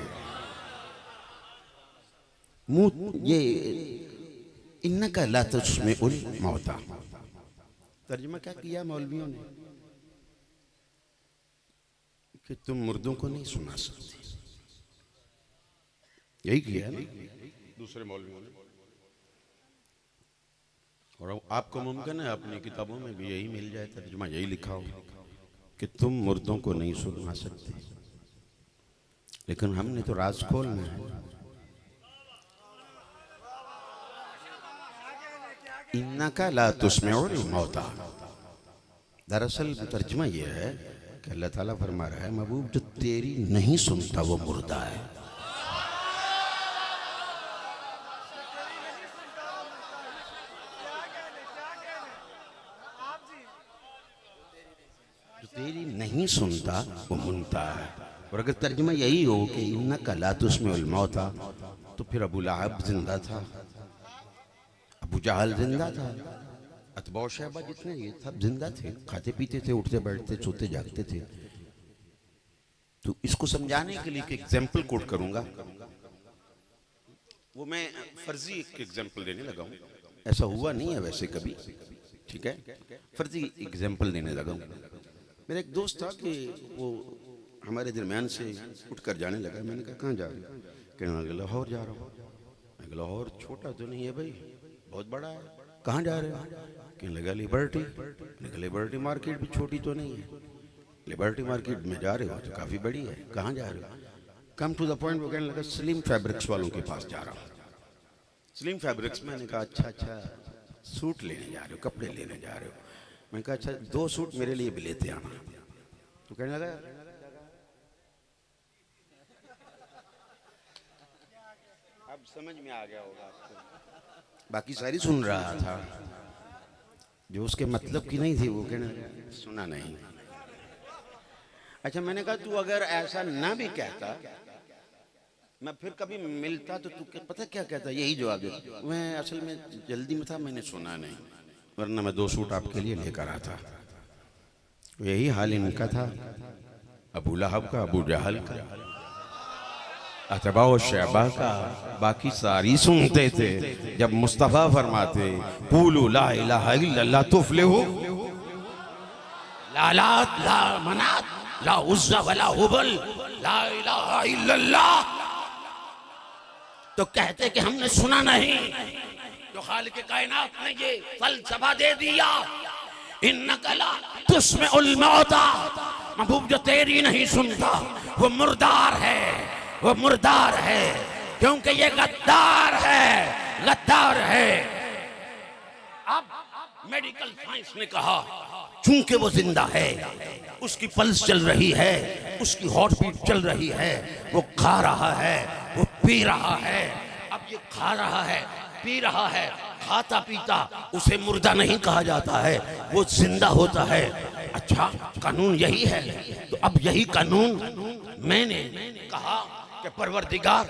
[SPEAKER 1] ये इन्नका ला तुस्मिउल मौता, तर्जुमा क्या किया मौलवियों ने कि तुम मुर्दों को नहीं सुना सकते, यही किया ना दूसरे मौलवियों ने। और आपको मुमकिन है अपनी किताबों में भी यही मिल जाए, तर्जुमा यही लिखा हो कि तुम मुर्दों को नहीं सुना सकते, लेकिन हमने तो राज खोलना है। इन्नका ला तुस्मिउल मौता, दरअसल तर्जुमा यह है कि अल्लाह ताला फरमा रहा है महबूब जो तेरी नहीं सुनता वो मुर्दा है। जो तेरी नहीं सुनता वो मुनता है। और अगर तर्जुमा यही हो कि इन्नका ला तुस्मिउल मौता, तो फिर अबू लहब जिंदा था, अबू जहल जिंदा था, अतबा शैबा जितने ये सब जिंदा थे, खाते पीते थे, उठते बैठते सोते जागते थे। तो इसको समझाने के लिए एक एग्जाम्पल कोट करूंगा, वो मैं फर्जी एक एग्जाम्पल देने लगा हूँ, ऐसा हुआ नहीं है वैसे कभी। ठीक है, फर्जी एग्जाम्पल देने लगा हूँ। मेरा एक दोस्त था कि वो हमारे दरमियान से उठकर जाने लगा। मैंने कहा कहाँ जा रहे हो? कहने लगा लाहौर जा रहा हूँ। मैं लाहौर छोटा तो नहीं है भाई, बहुत बड़ा है। कहाँ जा रहे हो? कहने लगा लिबर्टी। लिबर्टी मार्केट भी छोटी तो नहीं है, लिबर्टी मार्केट में जा रहे हो तो काफ़ी बड़ी है, कहाँ जा रहे हो? Come to the point. वो कहने लगा स्लिम फैब्रिक्स वालों के पास जा रहा हूँ। Slim fabrics. मैंने कहा अच्छा सूट लेने जा रहे हो, कपड़े लेने जा रहे हो? मैंने कहा अच्छा 2 सूट मेरे लिए भी लेते आना। तो कहने लगा अब समझ में आ गया होगा आपको। बाकी सारी सुन रहा था, जो उसके मतलब की नहीं थी वो कहने लगा सुना नहीं। अच्छा, मैंने कहा तू अगर ऐसा ना भी कहता, मैं फिर कभी मिलता तो तू पता क्या कहता, यही जवाब देता, मैं असल में जल्दी में था, मैंने सुना नहीं, वरना मैं 2 सूट आपके लिए लेकर आता। यही हाल इनका था, अबू लहब का, अबू जहल का, अतबा और शैबा का। बाकी सारी सुनते थे। जब मुस्तफ़ा फरमाते कूलू ला इलाहा इल्लल्लाह तुफ्लिहू, ला लात ला मनात ला उज़्ज़ा वला हुबल ला इलाहा इल्लल्लाह, तो कहते कि हमने सुना नहीं। तो खालिक कायनात ने ये फलसफा दे दिया, इन्नका ला तुस्मिउल मौता, महबूब जो तेरी नहीं सुनता वो मुर्दार है, वो मुर्दार है, क्योंकि ये गद्दार है, गद्दार है। अब मेडिकल साइंस ने कहा चूंकि वो जिंदा है, उसकी पल्स चल रही है, उसकी हार्ट बीट चल रही है, वो खा रहा है, वो पी रहा है। अब ये खा रहा है, पी रहा है, खाता पीता, उसे मुर्दा नहीं कहा जाता है, वो जिंदा होता है। अच्छा, कानून यही है। तो अब यही कानून मैंने कहा कि परवरदिगार,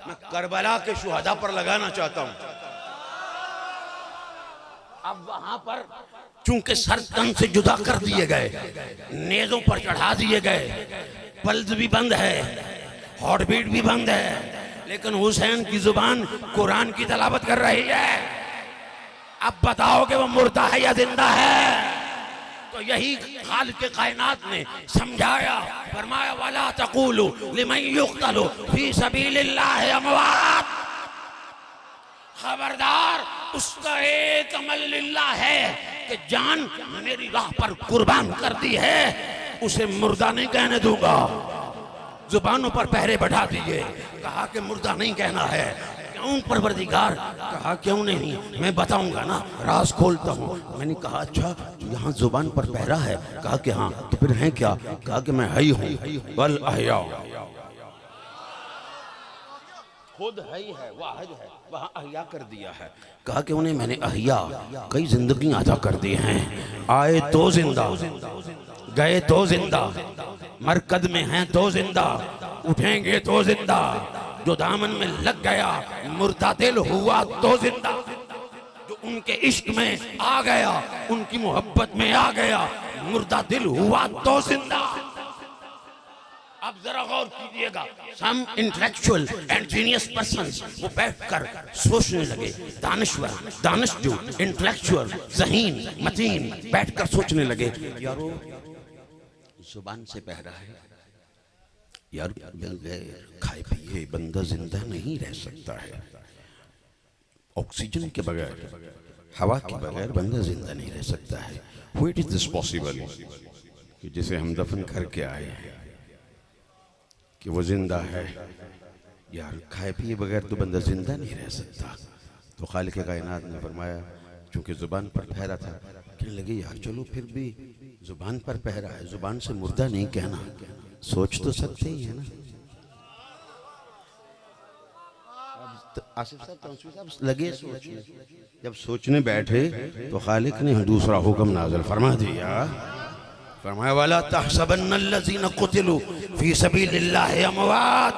[SPEAKER 1] मैं करबला के शुहदा पर लगाना चाहता हूं। अब वहां पर चूंकि सर तन से जुदा कर दिए गए, नेजों पर चढ़ा दिए गए, पल्स भी बंद है, हार्ट बीट भी बंद है, लेकिन हुसैन की जुबान कुरान की तलावत कर रही है। अब बताओ कि वो मुर्दा है या जिंदा है? तो यही खालिक के कायनात ने समझाया, फरमाया वला तक़ूलू लिमन युक़्तलू फी सबीलिल्लाहि अमवात, खबरदार, उसका एक अमल लिल्लाह है कि जान मेरी राह पर कुर्बान कर दी है, उसे मुर्दा नहीं कहने दूंगा। जुबानों पर पहरे बैठा दिए, कहा कि मुर्दा नहीं कहना है। क्यों परवरदिगार? कहा क्यों नहीं, मैं बताऊंगा ना, राज खोलता हूँ। मैंने कहा अच्छा, यहाँ जुबान पर पहरा है? कहा कि हाँ। तो फिर है क्या? कहा कि मैं हई हूँ, वल अहया, खुद हई है, वाहिद है, वहाँ अहिया कर दिया है। कहा कि उन्हें मैंने अहिया, कई जिंदगी अदा कर दी हैं। आए तो जिंदा, गए तो जिंदा, मरकद में हैं तो जिंदा, उठेंगे तो जिंदा, जो दामन में लग गया मुर्दा दिल हुआ तो जिंदा, जो उनके इश्क में आ गया, उनकी मोहब्बत में आ गया, मुर्दा दिल हुआ तो जिंदा। अब जरा गौर कीजिएगा, सम इंटेलेक्चुअल एंड जीनियस पर्संस वो बैठकर सोचने लगे, दानिश्वर, दानिशजू, इंटेलेक्चुअल, ज़हीन, मतीन बैठकर सोचने लगे, यारो जुबान से पहरा है यार, खाए पिए बंदा जिंदा नहीं रह सकता है। ऑक्सीजन के बगैर, हवा के बगैर बंदा जिंदा नहीं रह सकता है। How it is this possible कि जिसे हम दफन करके आए हैं कि वो जिंदा है? यार खाए पिए बगैर तो बंदा जिंदा नहीं रह सकता। तो खालिक कायनात ने फरमाया, चूंकि जुबान पर पहरा था, कहने लगे यार चलो फिर भी जुबान पर पहरा है, जुबान से मुर्दा नहीं कहना, सोच तो सकते ही है ना। आसिफ साहब, तौसीफ साहब लगे सोचने। जब सोचने बैठे तो खालिक ने दूसरा हुक्म नाज़िल फरमा दिया, फरमाया वाला तहसबन्नल्लज़ीना क़ुतिलू फ़ी सबीलिल्लाहि अमवात,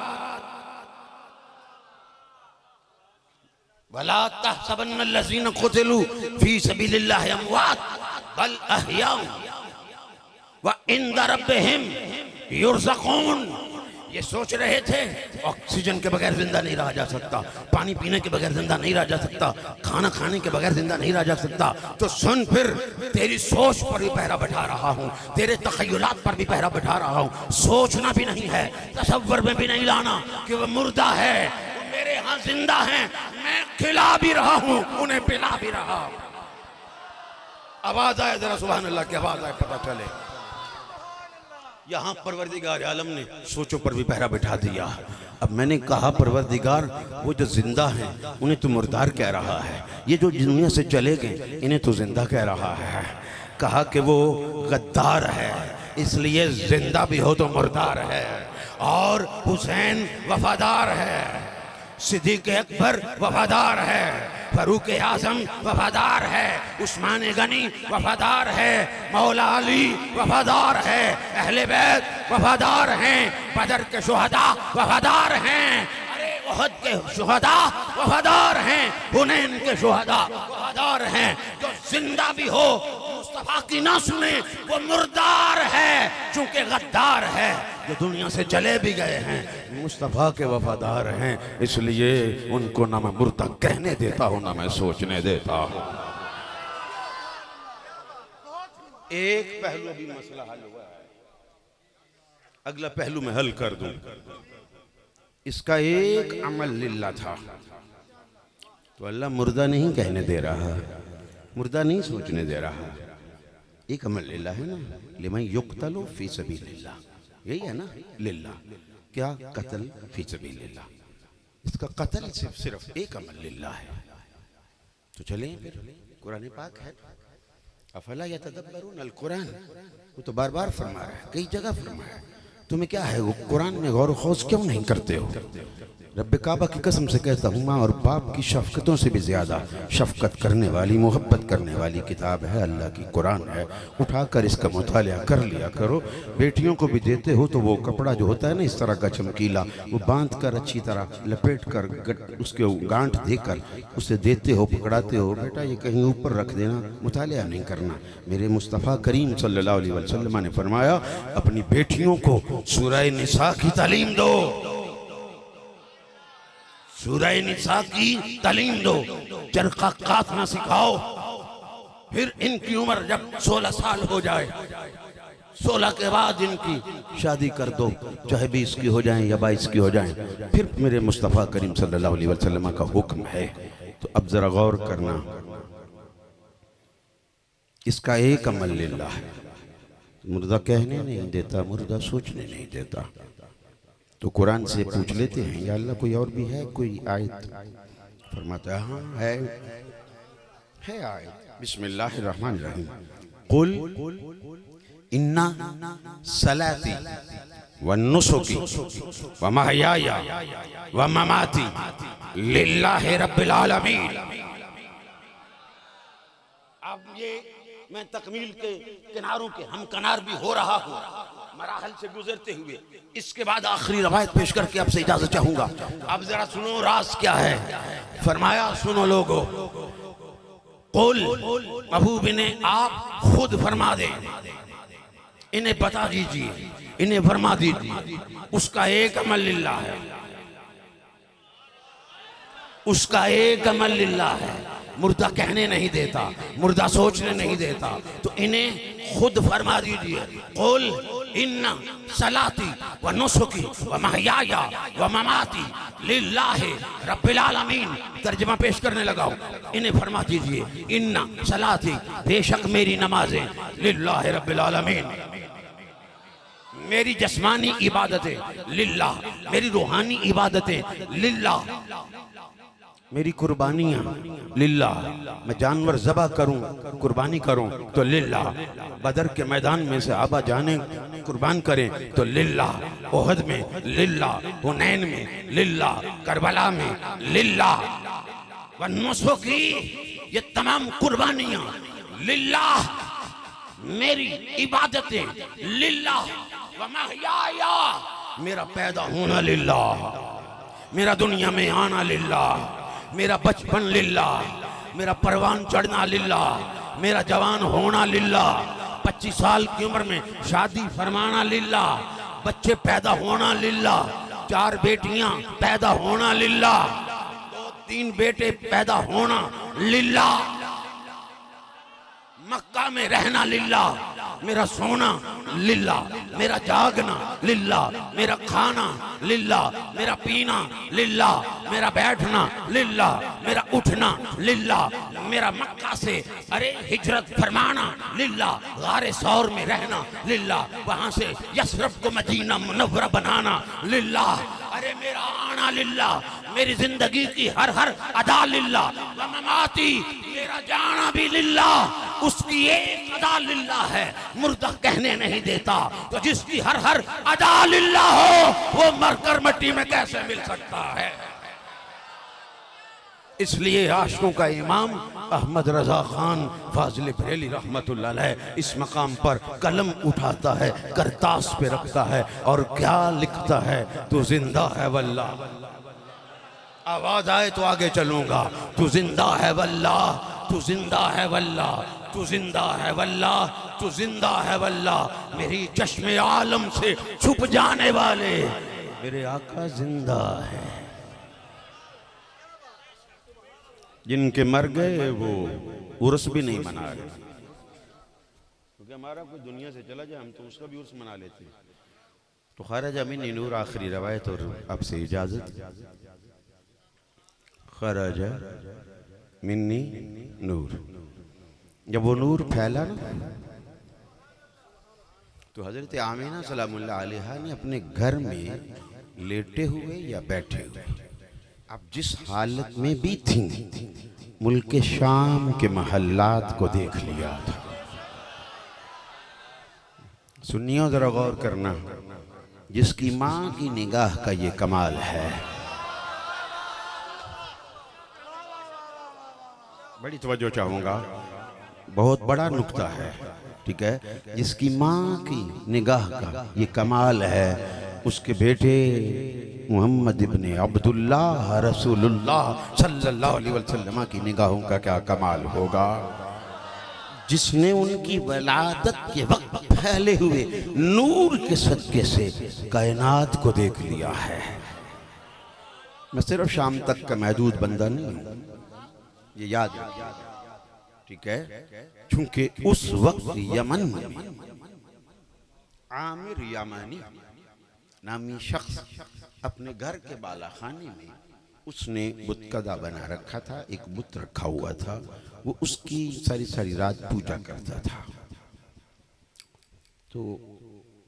[SPEAKER 1] वला तहसबन्नल्लज़ीना क़ुतिलू फ़ी सबीलिल्लाहि अमवात बल अहया व इंद रब्बिहिम युरज़क़ून। ये सोच रहे थे ऑक्सीजन के बगैर जिंदा नहीं रहा जा सकता, पानी पीने के बगैर जिंदा नहीं रहा जा सकता, खाना खाने के बगैर जिंदा नहीं रहा जा सकता। तो सुन, फिर तेरी सोच पर भी पहरा बैठा रहा हूँ, तेरे तख़य्युलात पर भी पहरा बैठा रहा हूँ। सोचना भी नहीं है, तसव्वुर में भी नहीं लाना कि वह मुर्दा है, मेरे यहाँ जिंदा है, मैं खिला भी रहा हूँ, उन्हें पिला भी रहा। आवाज आए जरा, सुभान अल्लाह की आवाज आए, पता चले। यहाँ परवरदिगार आलम ने सोचों पर भी पहरा बैठा दिया। अब मैंने कहा परवरदिगार, वो जो जिंदा हैं उन्हें तो मुर्दार कह रहा है, ये जो दुनिया से चले गए इन्हें तो जिंदा कह रहा है। कहा कि वो गद्दार है, इसलिए जिंदा भी हो तो मुर्दार है, और हुसैन वफादार है। सिद्दीक़ अकबर वफादार है, फारूक आज़म वफादार है, उस्मान गनी वफादार है, मौला अली वफादार है, अहले बैत वफादार हैं, बदर के शुहदा वफादार हैं, अरे उहद के शुहदा वफादार हैं, हुनैन के शुहदा वफादार हैं। जो जिंदा भी हो मुस्तफा की ना सुने वो मुर्दार है, चूंकि गद्दार है। जो दुनिया से चले भी गए हैं मुस्तफा के वफादार हैं, इसलिए उनको ना मैं मुर्दा कहने देता हूं ना मैं सोचने देता हूं। एक पहलू भी मसला हल हुआ है, अगला पहलू मैं हल कर दूं। इसका एक अमल लिल्लाह था, तो अल्लाह मुर्दा नहीं कहने दे रहा, मुर्दा नहीं सोचने दे रहा। एक अमल लिल्लाह है ना, लिमन युक्तलु फी सबीलिल्लाह, यही है ना लिल्लाह। क्या? कत्ल फी सबीलिल्लाह। इसका कत्ल सिर्फ एक अमल लिल्लाह है। तो चलें फिर, कुरान पाक है, अफला यतदब्बरून अल कुरान, वो तो बार बार फरमा रहा है, कई जगह फरमा है। तुम्हें क्या है, वो कुरान में गौर खौज क्यों नहीं करते हो? रब काबा की कसम से कहता हूँ, माँ और बाप की शफकतों से भी ज्यादा शफकत करने वाली, मोहब्बत करने वाली किताब है अल्लाह की कुरान है। उठाकर इसका मुतालिया कर लिया करो। बेटियों को भी देते हो तो वो कपड़ा जो होता है ना इस तरह का चमकीला, वो बांध कर अच्छी तरह लपेट कर उसके गांठ देकर उसे देते हो, पकड़ाते हो, बेटा ये कहीं ऊपर रख देना, मुतालिया नहीं करना। मेरे मुस्तफ़ा करीम सल्लल्लाहु अलैहि वसल्लम ने फरमाया, अपनी बेटियों को सूरह निसा की तालीम दो, सूरह निसा की तालीम दो, चरखा काटना सिखाओ। फिर इनकी उम्र जब 16 साल हो जाए, 16 के बाद इनकी शादी कर दो, चाहे 20 की हो जाए या 22 की हो जाए। फिर मेरे मुस्तफ़ा करीम सल्लल्लाहु अलैहि वसल्लम का हुक्म है। तो अब जरा गौर करना, इसका एक अमल लिल्लाह है। मुर्दा कहने नहीं देता, मुर्दा सोचने नहीं देता। तो कुरान से पूछ लेते हैं, या अल्लाह कोई और भी है कोई आयत? फरमाता है हाँ है आयत। बिस्मिल्लाहिर्रहमानिर्रहीम। कुल इन्ना सलाती व नुसुकी व महयाया व ममाती लिल्लाहि रब्बिल आलमीन। अब ये मैं तकमील के किनारों के हम कनार भी हो रहा हूँ, मराहल से गुजरते हुए। इसके बाद आखिरी रवायत पेश करके आपसे इजाजत चाहूंगा। अब जरा सुनो राज क्या है। फरमाया, सुनो लोगो, कुल महबूब ने आप खुद फरमा दे, इन्हें बता दीजिए, इन्हें फरमा दीजिए, उसका एक अमल लिल्लाह है, उसका एक अमल लिल्लाह है। मुर्दा कहने नहीं देता, मुर्दा सोचने नहीं देता। तो इन्हें खुद फरमा दीजिए, कुल इन्ना सलाती व नुसुकी व महयाया व ममाती लिल्लाहि रब्बिल आलमीन। तर्जुमा पेश करने लगाओ, इन्हें फरमा दीजिए, इन्ना सलाती, बेशक मेरी नमाजें, लिल्लाहि रब्बिल आलमीन, मेरी जिस्मानी इबादतें लिल्लाह, मेरी रूहानी इबादतें लिल्लाह, मेरी कुर्बानियाँ लिल्लाह, मैं जानवर ज़बह करूं, कुर्बानी करूं तो लिल्लाह, बदर के मैदान में से आबा जाने कुर्बान करें तो लिल्लाह, ओहद में लिल्लाह, हुनैन में लिल्लाह, करबला में लिल्लाह, वन्नुसु की ये तमाम कुर्बानियाँ लिल्लाह, मेरी इबादतें लिल्लाह, व महयाया, मेरा पैदा होना लिल्लाह, मेरा दुनिया में आना लिल्लाह, मेरा बचपन लिल्लाह, मेरा परवान चढ़ना लिल्लाह, मेरा जवान होना लिल्लाह, 25 साल की उम्र में शादी फरमाना लिल्लाह, बच्चे पैदा होना लिल्लाह, 4 बेटियां पैदा होना लिल्लाह, 2-3 बेटे पैदा होना लिल्लाह, मक्का में रहना लिल्लाह, मेरा सोना लिल्लाह, मेरा जागना लिल्लाह, मेरा खाना लिल्लाह, मेरा पीना लिल्लाह, मेरा बैठना लिल्लाह, मेरा उठना लिल्लाह, मेरा मक्का से अरे हिजरत फरमाना लिल्लाह, गारे सौर में रहना लिल्लाह, वहां से यसरफ को मदीना मुनव्वरा बनाना लिल्लाह, अरे मेरा आना लिल्लाह, मेरी जिंदगी की हर हर अदा लिल्लाह, व ममाती, मेरा जाना भी लिल्लाह, उसकी एक अदा लिल्लाह है। मुर्दा कहने नहीं देता, तो जिसकी हर हर अदा लिल्लाह हो वो मरकर मिट्टी में कैसे मिल सकता है? इसलिए आशिकों का इमाम अहमद रजा खान फाजिल बरेली रहमतुल्लाह अलैह इस मकाम पर कलम उठाता है, करतास पे रखता है और क्या लिखता है, तू जिंदा है वल्लाह। आवाज आए तो आगे चलूंगा। तू जिंदा है वल्लाह, तू जिंदा है वल्लाह, तू जिंदा है वल्लाह, तू जिंदा है वल्लाह। मेरी चश्मे आलम से छुप जाने वाले मेरे आका जिंदा है। जिनके मर गए वो उर्स भी नहीं मना रहे, क्योंकि हमारा कोई दुनिया से चला जाए हम तो उसका भी उर्स मना लेते हैं। तो ख़ारजा मिन्नी नूर आखिरी रवायत और आपसे इजाजत। ख़ारजा मिन्नी नूर, जब वो नूर फैला ना तो हजरत आमीना सलामुल्लाह अलैहा ने अपने घर में लेटे हुए या बैठे हुए, अब जिस हालत में भी थी, मुल्क शाम के महल्लात को देख लिया था। सुनियो जरा गौर करना, जिसकी माँ की निगाह का ये कमाल है। बड़ी तवज्जो चाहूंगा, बहुत बड़ा नुक्ता है, ठीक है। जिसकी माँ की निगाह का ये कमाल है, उसके बेटे मोहम्मद इब्ने अब्दुल्लाह रसूलुल्लाह सल्लल्लाहु अलैहि वसल्लम की निगाहों का क्या कमाल होगा, जिसने उनकी वलादत के वक्त फैले हुए नूर के सदके से कायनात को देख लिया है। मैं सिर्फ शाम तक का महदूद बंदा नहीं हूं, ये याद है, ठीक है। चूंकि उस वक्त यमन में आमिर यमानी नामी शख्स अपने घर के बालाखाने में उसने बुतकदा बना रखा था, एक बुत रखा हुआ था, वो उसकी सारी सारी रात पूजा करता था। तो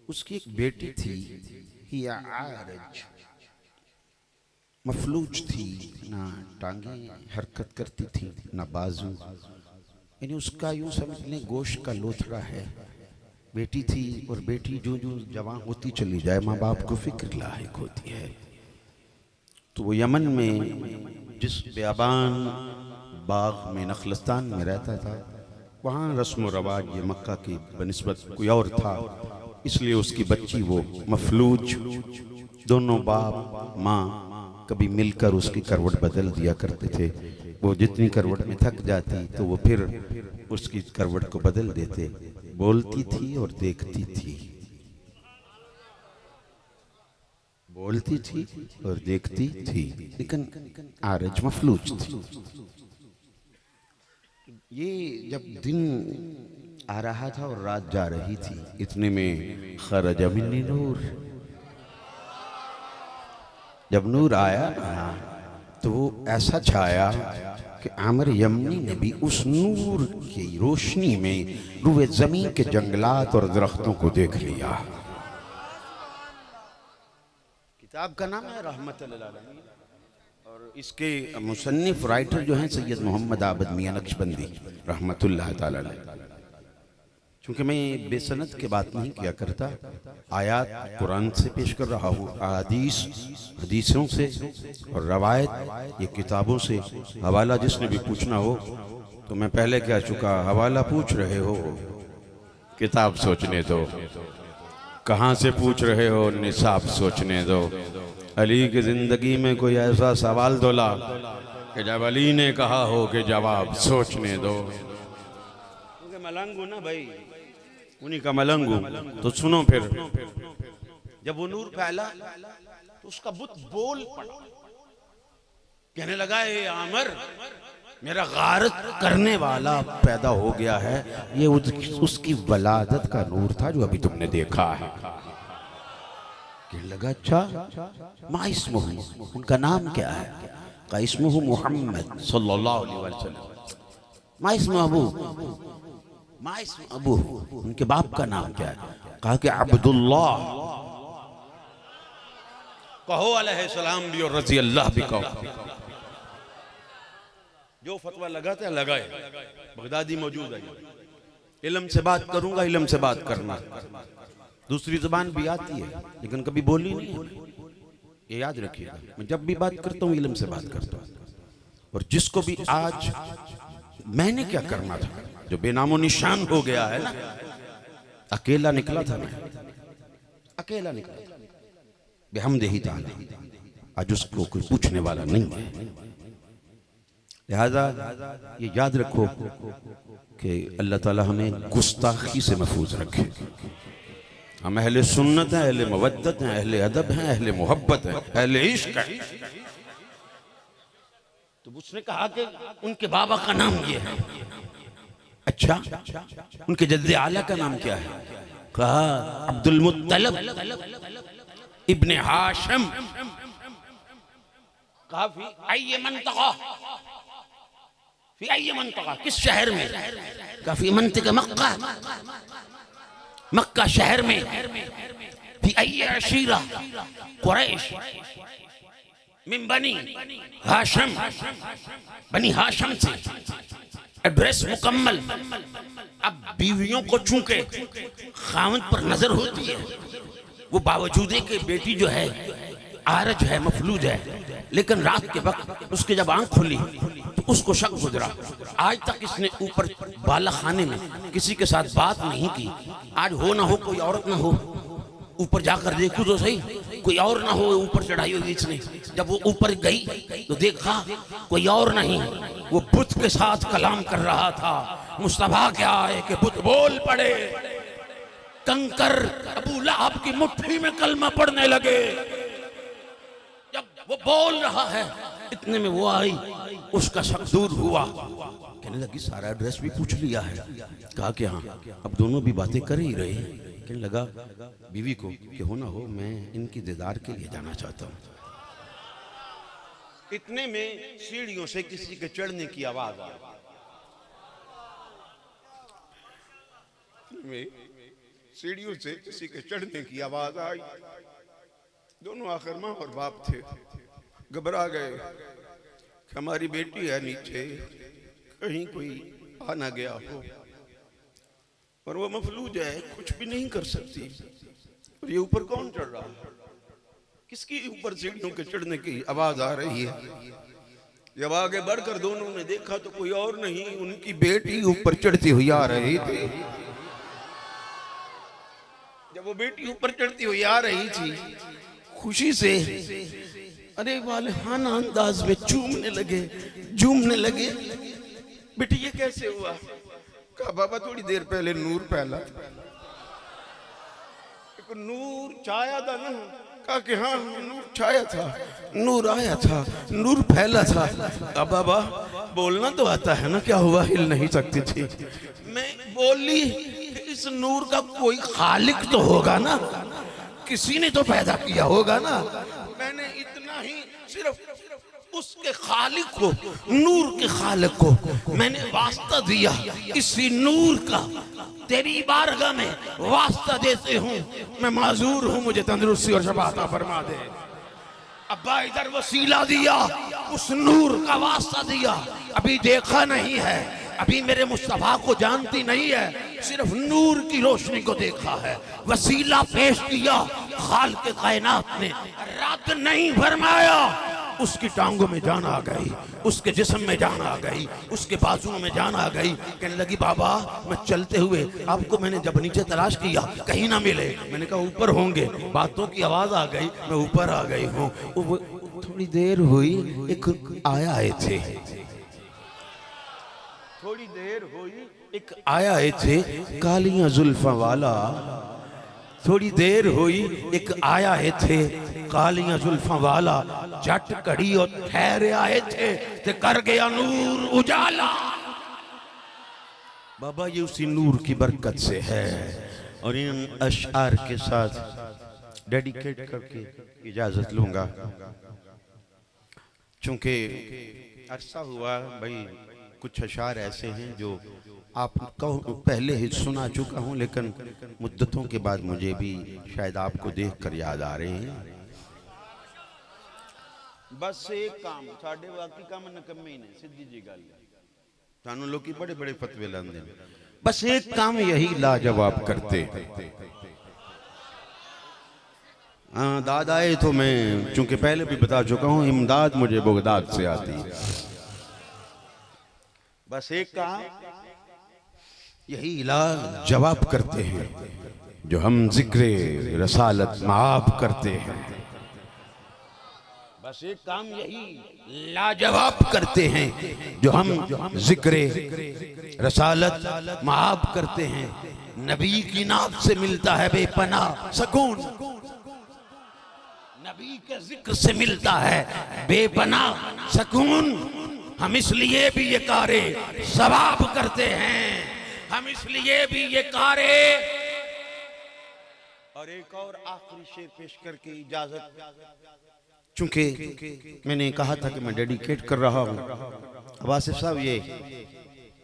[SPEAKER 1] उसकी एक बेटी थी, हिया आरज, मफलूज थी, ना टांगे हरकत करती थी ना बाजू, यानी उसका यूं समझ लें गोश्त का लोथड़ा है। बेटी थी और बेटी जो जो जवान होती चली जाए माँ बाप को फिक्र लायक होती है। तो वो यमन में जिस बेआबान बाग में नखलस्तान में रहता था, वहाँ रस्म व रवाज ये मक्का की बनिस्बत कोई और था, इसलिए उसकी बच्ची वो मफलूज, दोनों बाप माँ कभी मिलकर उसकी करवट बदल दिया करते थे। वो जितनी करवट में थक जाती तो वो फिर उसकी करवट को बदल देते। बोलती थी और देखती थी, बोलती थी और देखती थी, लेकिन आरज मफलूज थी। ये जब दिन आ रहा था और रात जा रही थी, इतने में खरज मिन्नी नूर, जब नूर आया तो वो ऐसा छाया कि आमिर यमनी ने भी उस नूर की रोशनी में रुए जमीन के जंगलात और दरख्तों को देख लिया। किताब का नाम है रहमतुल लिल आलमीन और इसके मुसन्निफ राइटर जो हैं सैयद मोहम्मद आबद मियां नक्शबंदी रहमतुल्लाह ताला अलैह। चूँकि मैं बेसनद के बात नहीं किया करता, आयात कुरान से पेश कर रहा हूँ, हदीसों से और रवायत ये किताबों से। हवाला जिसने भी पूछना हो तो मैं पहले कह चुका, हवाला पूछ रहे हो किताब सोचने दो, कहाँ से पूछ रहे हो निसाब सोचने दो। अली की जिंदगी में कोई ऐसा सवाल दोला कि जब अली ने कहा हो कि जवाब सोचने दो। क्योंकि मलंग हूं ना भाई, उन्हीं का मलंग हूं। तो सुनो फिर, जब वो नूर फैला तो उसका बुत बोल पड़ा, कहने लगा ए आमर, मेरा गारत करने वाला पैदा हो गया है। ये उसकी वलादत का नूर था जो अभी तुमने देखा है। कहने लगा अच्छा, मा इस्मुहु, उनका नाम क्या है? का इस्मुहु मोहम्मद सल्लल्लाहु अलैहि वसल्लम। मा इस्मुहु अबू, मा इस्मुहु अबू, उनके बाप का नाम क्या है? कहा कि अब्दुल्लाह। कहो अलैहिस्सलाम भी और रज़ी अल्लाह भी कहो। जो फतवा लगाते हैं लगाए, बगदादी मौजूद है। इल्म से बात करूंगा, इल्म से बात करना। दूसरी जुबान भी आती है लेकिन कभी बोली नहीं है, ये याद रखिएगा। मैं जब भी बात करता हूँ इल्म से बात करता हूँ। और जिसको भी आज मैंने क्या करना था, जो बेनामो निशान हो गया है ना, अकेला निकला था मैं, अकेला निकला बेहमदिही ताला, आज उसको कोई पूछने वाला नहीं है। लिहाजा ये याद रखो कि अल्लाह ताला हमें गुस्ताखी से महफूज रखे। हम अहले सुन्नत हैं, अहले मवद्दत हैं, अहले अदब हैं, अहले मोहब्बत हैं, अहले इश्क हैं। तो उसने कहा कि उनके बाबा का नाम ये है। अच्छा, उनके जद्दे आला का नाम क्या है? कहा अब्दुल मुत्तलब इब्ने हाशिम। कहा फी अय्य मंतका, फी अय्य मंतका, किस शहर में? कहा फी मंतिका मक्का, मक्का शहर में। फी अय्य अशीरा, कुरैश मिन बनी हाशिम, बनी हाशिम से। एड्रेस मुकम्मल। अब बीवियों को चूंकि खामद पर नजर होती है, वो बावजूद कि बेटी जो है आरज है, मफलूज है, लेकिन रात के वक्त उसके जब आंख खुली तो उसको शक गुजरा। आज तक इसने ऊपर बाला खाने में किसी के साथ बात नहीं की। आज हो ना हो कोई औरत ना हो, ऊपर जाकर देखूं तो सही, कोई और ना हो ऊपर चढ़ाई हुई इसने। जब वो ऊपर गई तो देखा कोई और नहीं, वो बुत के साथ कलाम कर रहा था। मुस्तफा क्या है कि बुत बोल पड़े, कंकर अबू लहब की मुट्ठी में कलमा पढ़ने लगे। जब वो बोल रहा है इतने में वो आई, उसका शक दूर हुआ। कहने लगी सारा एड्रेस भी पूछ लिया है। कहा कि हाँ, अब दोनों भी बातें कर ही रहे हैं। कहने लगा बीवी को कि हो ना हो मैं इनकी दीदार के लिए जाना चाहता हूँ। इतने में सीढ़ियों से किसी के चढ़ने की आवाज आई। सीढ़ियों से किसी के चढ़ने की आवाज आई। दोनों आखिर माँ और बाप थे, घबरा गए कि हमारी बेटी है नीचे, कहीं कोई आ ना गया हो, और वो मफलूज है, कुछ भी नहीं कर सकती। और ये ऊपर कौन चढ़ रहा है? किसकी ऊपर सीढ़ियों के चढ़ने की आवाज आ रही है? जब आगे बढ़कर दोनों ने देखा तो कोई और नहीं, उनकी बेटी ऊपर चढ़ती हुई आ रही थी। जब वो बेटी ऊपर चढ़ती हुई आ रही थी, खुशी से अरे वाले हाना अंदाज में झूमने लगे। बेटी ये कैसे हुआ? कहा बाबा थोड़ी देर पहले नूर फैला, नूर छाया था ना। कहा कि हाँ नूर छाया था, नूर आया था, नूर फैला था। अब बाबा बोलना तो आता है ना, क्या हुआ? हिल नहीं सकती थी। मैं बोली इस नूर का कोई खालिक तो होगा ना, किसी ने तो पैदा किया होगा ना। मैंने इतना ही सिर्फ उसके खालिक को, नूर के खालिक को मैंने वास्ता दिया। इसी नूर का तेरी बारगाह में वास्ता देते हूँ। मैं माजूर हूँ, मुझे तंदुरुस्ती और शफाअत फरमा दे। अब्बा इधर वसीला दिया, उस नूर का वास्ता दिया। अभी देखा नहीं है, अभी मेरे मुस्तफा को जानती नहीं है, सिर्फ नूर की रोशनी को देखा है। वसीला पेश किया, खालिक के कायनात ने रद्द नहीं फरमाया। उसकी टांगों में जान आ गई, उसके जिस्म में जान आ गई, उसके बाजुओं में जान आ गई। कहने लगी बाबा मैं चलते हुए आपको मैंने जब नीचे तलाश किया कहीं ना मिले। मैंने कहा ऊपर होंगे, बातों की आवाज आ गई, मैं ऊपर आ गई हूँ। थोड़ी देर हुई, एक आया आए थे, थोड़ी देर हुई, एक आया आए थे कालियां जुल्फा वाला। थोड़ी देर हुई, एक आया है थे कालियां जुल्फा वाला। जट कड़ी और ठहरे आए थे ते कर गया नूर उजाला। बाबा ये उसी नूर की बरकत से है। और इन अशआर के साथ डेडिकेट करके इजाजत लूंगा, चूंकि अरसा हुआ भाई, कुछ अशआर ऐसे हैं जो आपको पहले ही सुना चुका हूं, लेकिन मुद्दतों के बाद मुझे भी शायद आपको देखकर याद आ रहे हैं। बस एक काम साढ़े बाकी काम नकम्मे ही ने, सीधी जी गल सानू लोग बड़े बड़े फतवे लांदे, बस एक काम यही लाजवाब करते। हाँ दादाए तो मैं चूंकि पहले भी बता चुका हूँ, इमदाद मुझे बगदाद से आती है। बस एक काम, यही इलाज जवाब करते हैं जो हम जिक्र रसालत माफ करते हैं। बस एक काम यही लाजवाब करते हैं जो हम जिक्र रसालत माफ करते हैं। नबी की नाम से मिलता है बेपनाह सकून, नबी के जिक्र से मिलता है बेपनाह सकून। हम इसलिए भी ये कारे सवाब करते हैं, हम इसलिए भी ये कारे। और एक और आखिरी शेर पेश करके इजाजत, चूंकि मैंने कहा था कि मैं डेडिकेट कर रहा हूं। अब आसिफ साहब, ये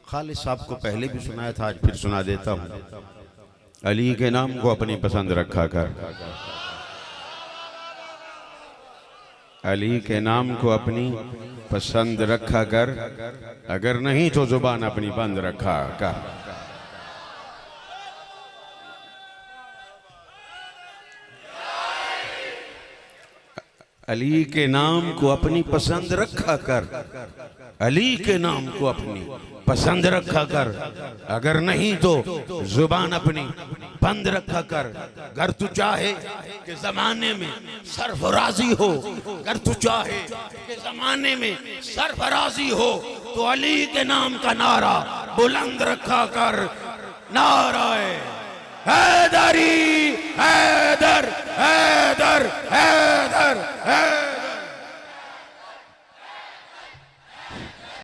[SPEAKER 1] खालिद साहब को पहले भी सुनाया था, आज फिर सुना देता हूं। अली के नाम को अपनी पसंद रखा कर, अली के नाम को अपनी पसंद रखा कर, अगर नहीं तो जुबान अपनी बंद रखा कर। अली के नाम को अपनी पसंद रखा कर, अली के नाम को अपनी पसंद रखा कर, अगर नहीं तो जुबान अपनी बंद रखा कर। अगर तू चाहे कि जमाने में सरफराजी हो, अगर तू चाहे कि जमाने में सरफराजी हो, तो अली के नाम का नारा बुलंद रखा कर। नाराए हैदरी, हैदर, हैदर, हैदर, हैदर।